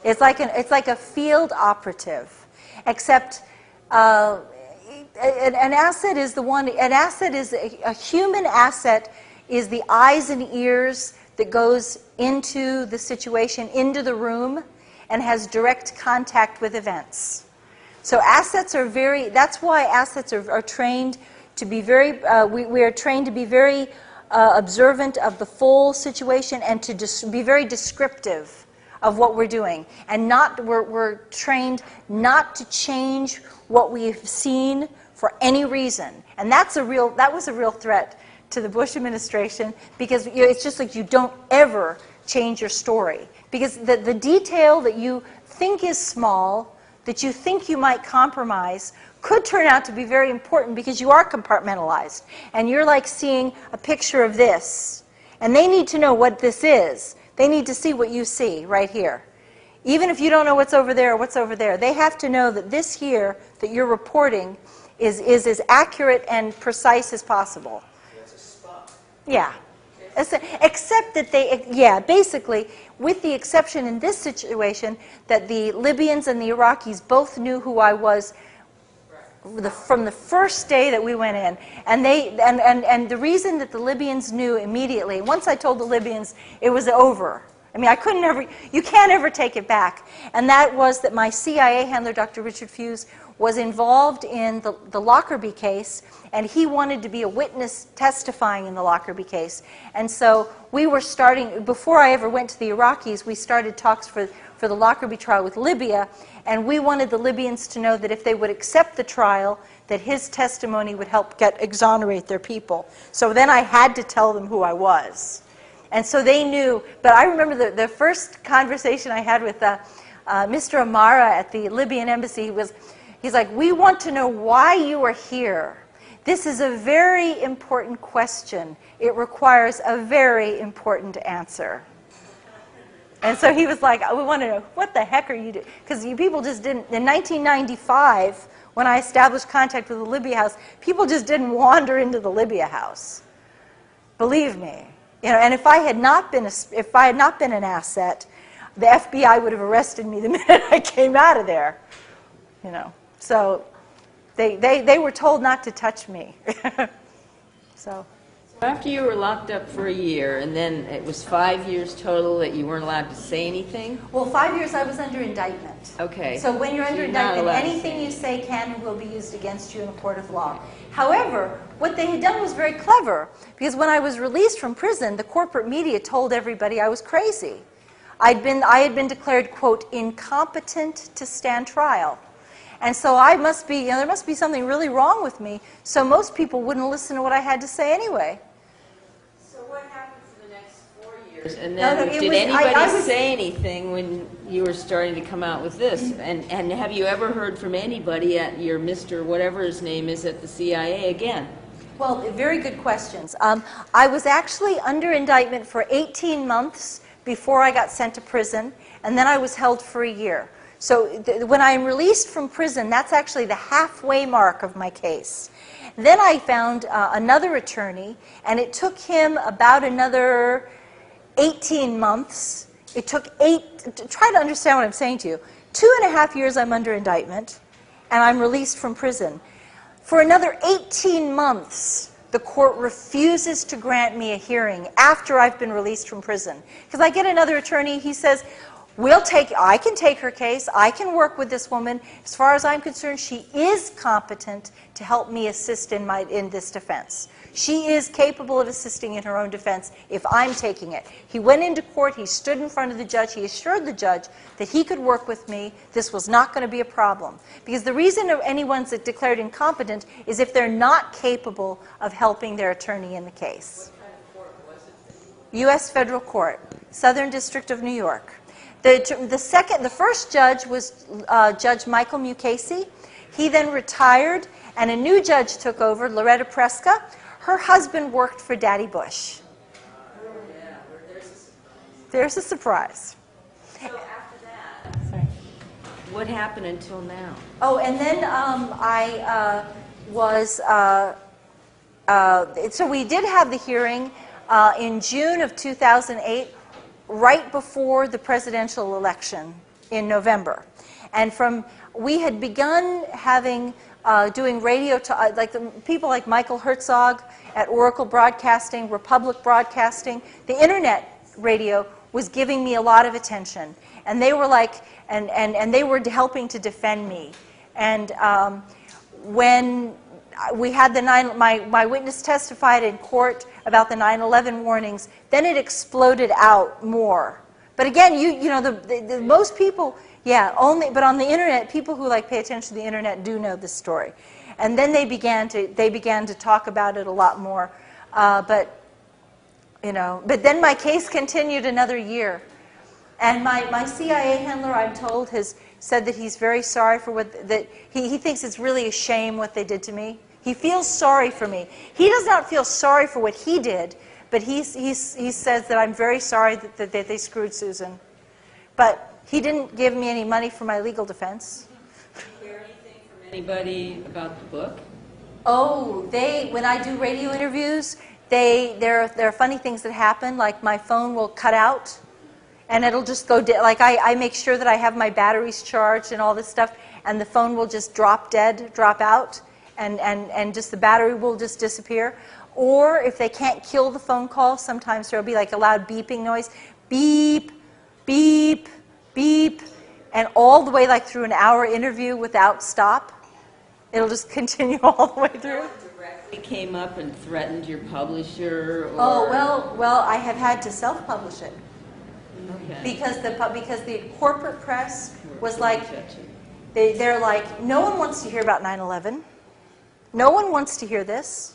It's like a field operative, except an asset is the one. An asset is a human asset is the eyes and ears that goes into the situation, into the room, and has direct contact with events. So assets are that's why assets are trained to be very, we are trained to be very observant of the full situation and to be very descriptive of what we're doing. And we're trained not to change what we've seen for any reason. And that was a real threat to the Bush administration, because it's just like you don't ever change your story. Because the detail that you think is small, that you think you might compromise, could turn out to be very important, because you are compartmentalized. And you're like seeing a picture of this. And they need to know what this is. They need to see what you see right here. Even if you don't know what's over there or what's over there, they have to know that this here that you're reporting is as accurate and precise as possible.
That's a spot.
Yeah. Except that basically, with the exception in this situation that the Libyans and the Iraqis both knew who I was from the first day that we went in. And the reason that the Libyans knew immediately, once I told the Libyans, it was over. I mean, you can't ever take it back. And that was that my CIA handler, Dr. Richard Fuse, was involved in the Lockerbie case, and he wanted to be a witness testifying in the Lockerbie case. And so we were starting, before I ever went to the Iraqis, we started talks for the Lockerbie trial with Libya, and we wanted the Libyans to know that if they would accept the trial, that his testimony would help exonerate their people. So then I had to tell them who I was. And so they knew, but I remember the first conversation I had with Mr. Amara at the Libyan embassy. He's like, we want to know why you are here. This is a very important question. It requires a very important answer. And so he was like, we want to know, what the heck are you doing? Because people just didn't, in 1995, when I established contact with the Libya house, people just didn't wander into the Libya house. Believe me. And if I had not been an asset, the FBI would have arrested me the minute I came out of there. So they were told not to touch me. So
After you were locked up for a year, and then it was 5 years total that you weren't allowed to say anything?
Well, 5 years I was under indictment.
Okay.
So when you're under
you're not
indictment,
allowed to
anything
say
you say can and will be used against you in a court of law. However, what they had done was very clever, because when I was released from prison, the corporate media told everybody I was crazy. I had been declared, quote, incompetent to stand trial. And so I must be, there must be something really wrong with me, so most people wouldn't listen to what I had to say anyway.
What happens in the next 4 years? And
No,
then
no, it
did
was-
anybody
I was-
say anything when you were starting to come out with this? And have you ever heard from anybody at your Mr. whatever his name is at the CIA again?
Well, very good questions. I was actually under indictment for 18 months before I got sent to prison, and then I was held for a year. So when I'm released from prison, that's actually the halfway mark of my case. Then I found another attorney, and it took him about another 18 months. It took try to understand what I'm saying to you. 2.5 years I'm under indictment, and I'm released from prison. For another 18 months, the court refuses to grant me a hearing after I've been released from prison. Because I get another attorney, he says, I can take her case, I can work with this woman. As far as I'm concerned, she is competent to help me assist in this defense. She is capable of assisting in her own defense if I'm taking it. He went into court, he stood in front of the judge, he assured the judge that he could work with me, this was not going to be a problem. Because the reason anyone's declared incompetent is if they're not capable of helping their attorney in the case.
What kind of court was it?
U.S. Federal Court, Southern District of New York. The first judge was Judge Michael Mukasey. He then retired, and a new judge took over, Loretta Preska. Her husband worked for Daddy Bush. There's a surprise.
So after that, what happened until now?
Oh, and then so we did have the hearing in June of 2008, right before the presidential election in November. And we had begun having, doing radio, people like Michael Herzog at Oracle Broadcasting, Republic Broadcasting. The internet radio was giving me a lot of attention. And they were like, and they were helping to defend me. And when we had my witness testified in court about the 9/11 warnings, then it exploded out more. But again, the most people, but on the internet, people who pay attention to the internet do know this story. And then they began to talk about it a lot more. But then my case continued another year. And my CIA handler, I'm told, has said that he's very sorry for he thinks it's really a shame what they did to me. He feels sorry for me. He does not feel sorry for what he did, but he says that I'm very sorry that they screwed Susan. But he didn't give me any money for my legal defense.
Did you hear anything from anybody about the book?
Oh, when I do radio interviews, there are funny things that happen, like my phone will cut out, and it'll just go dead. Like I make sure that I have my batteries charged and all this stuff, and the phone will just drop out, and just the battery will just disappear. Or if they can't kill the phone call, sometimes there'll be like a loud beeping noise, beep, beep, beep, and all the way through an hour interview without stop. It'll just continue all the way through.
Directly came up and threatened your publisher? Or...
Oh, well, I have had to self-publish it.
Okay.
Because the corporate press was like, they're like, no one wants to hear about 9/11. No one wants to hear this.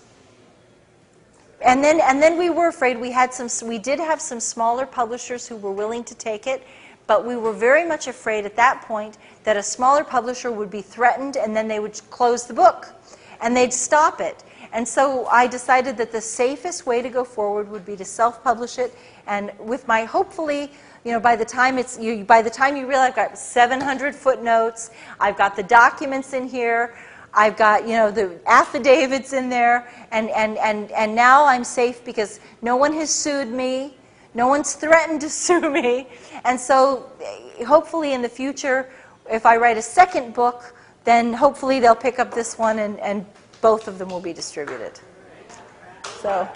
And then we were afraid. We did have some smaller publishers who were willing to take it, but we were very much afraid at that point that a smaller publisher would be threatened, and then they would close the book, and they'd stop it. And so I decided that the safest way to go forward would be to self-publish it, and with my hopefully, by the time you realize I've got 700 footnotes, I've got the documents in here, I've got the affidavits in there, and now I'm safe because no one has sued me, no one's threatened to sue me, and so hopefully in the future, if I write a second book, then hopefully they'll pick up this one and both of them will be distributed. So.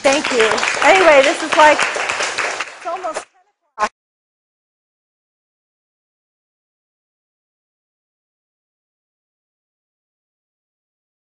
Thank you. Anyway, this is like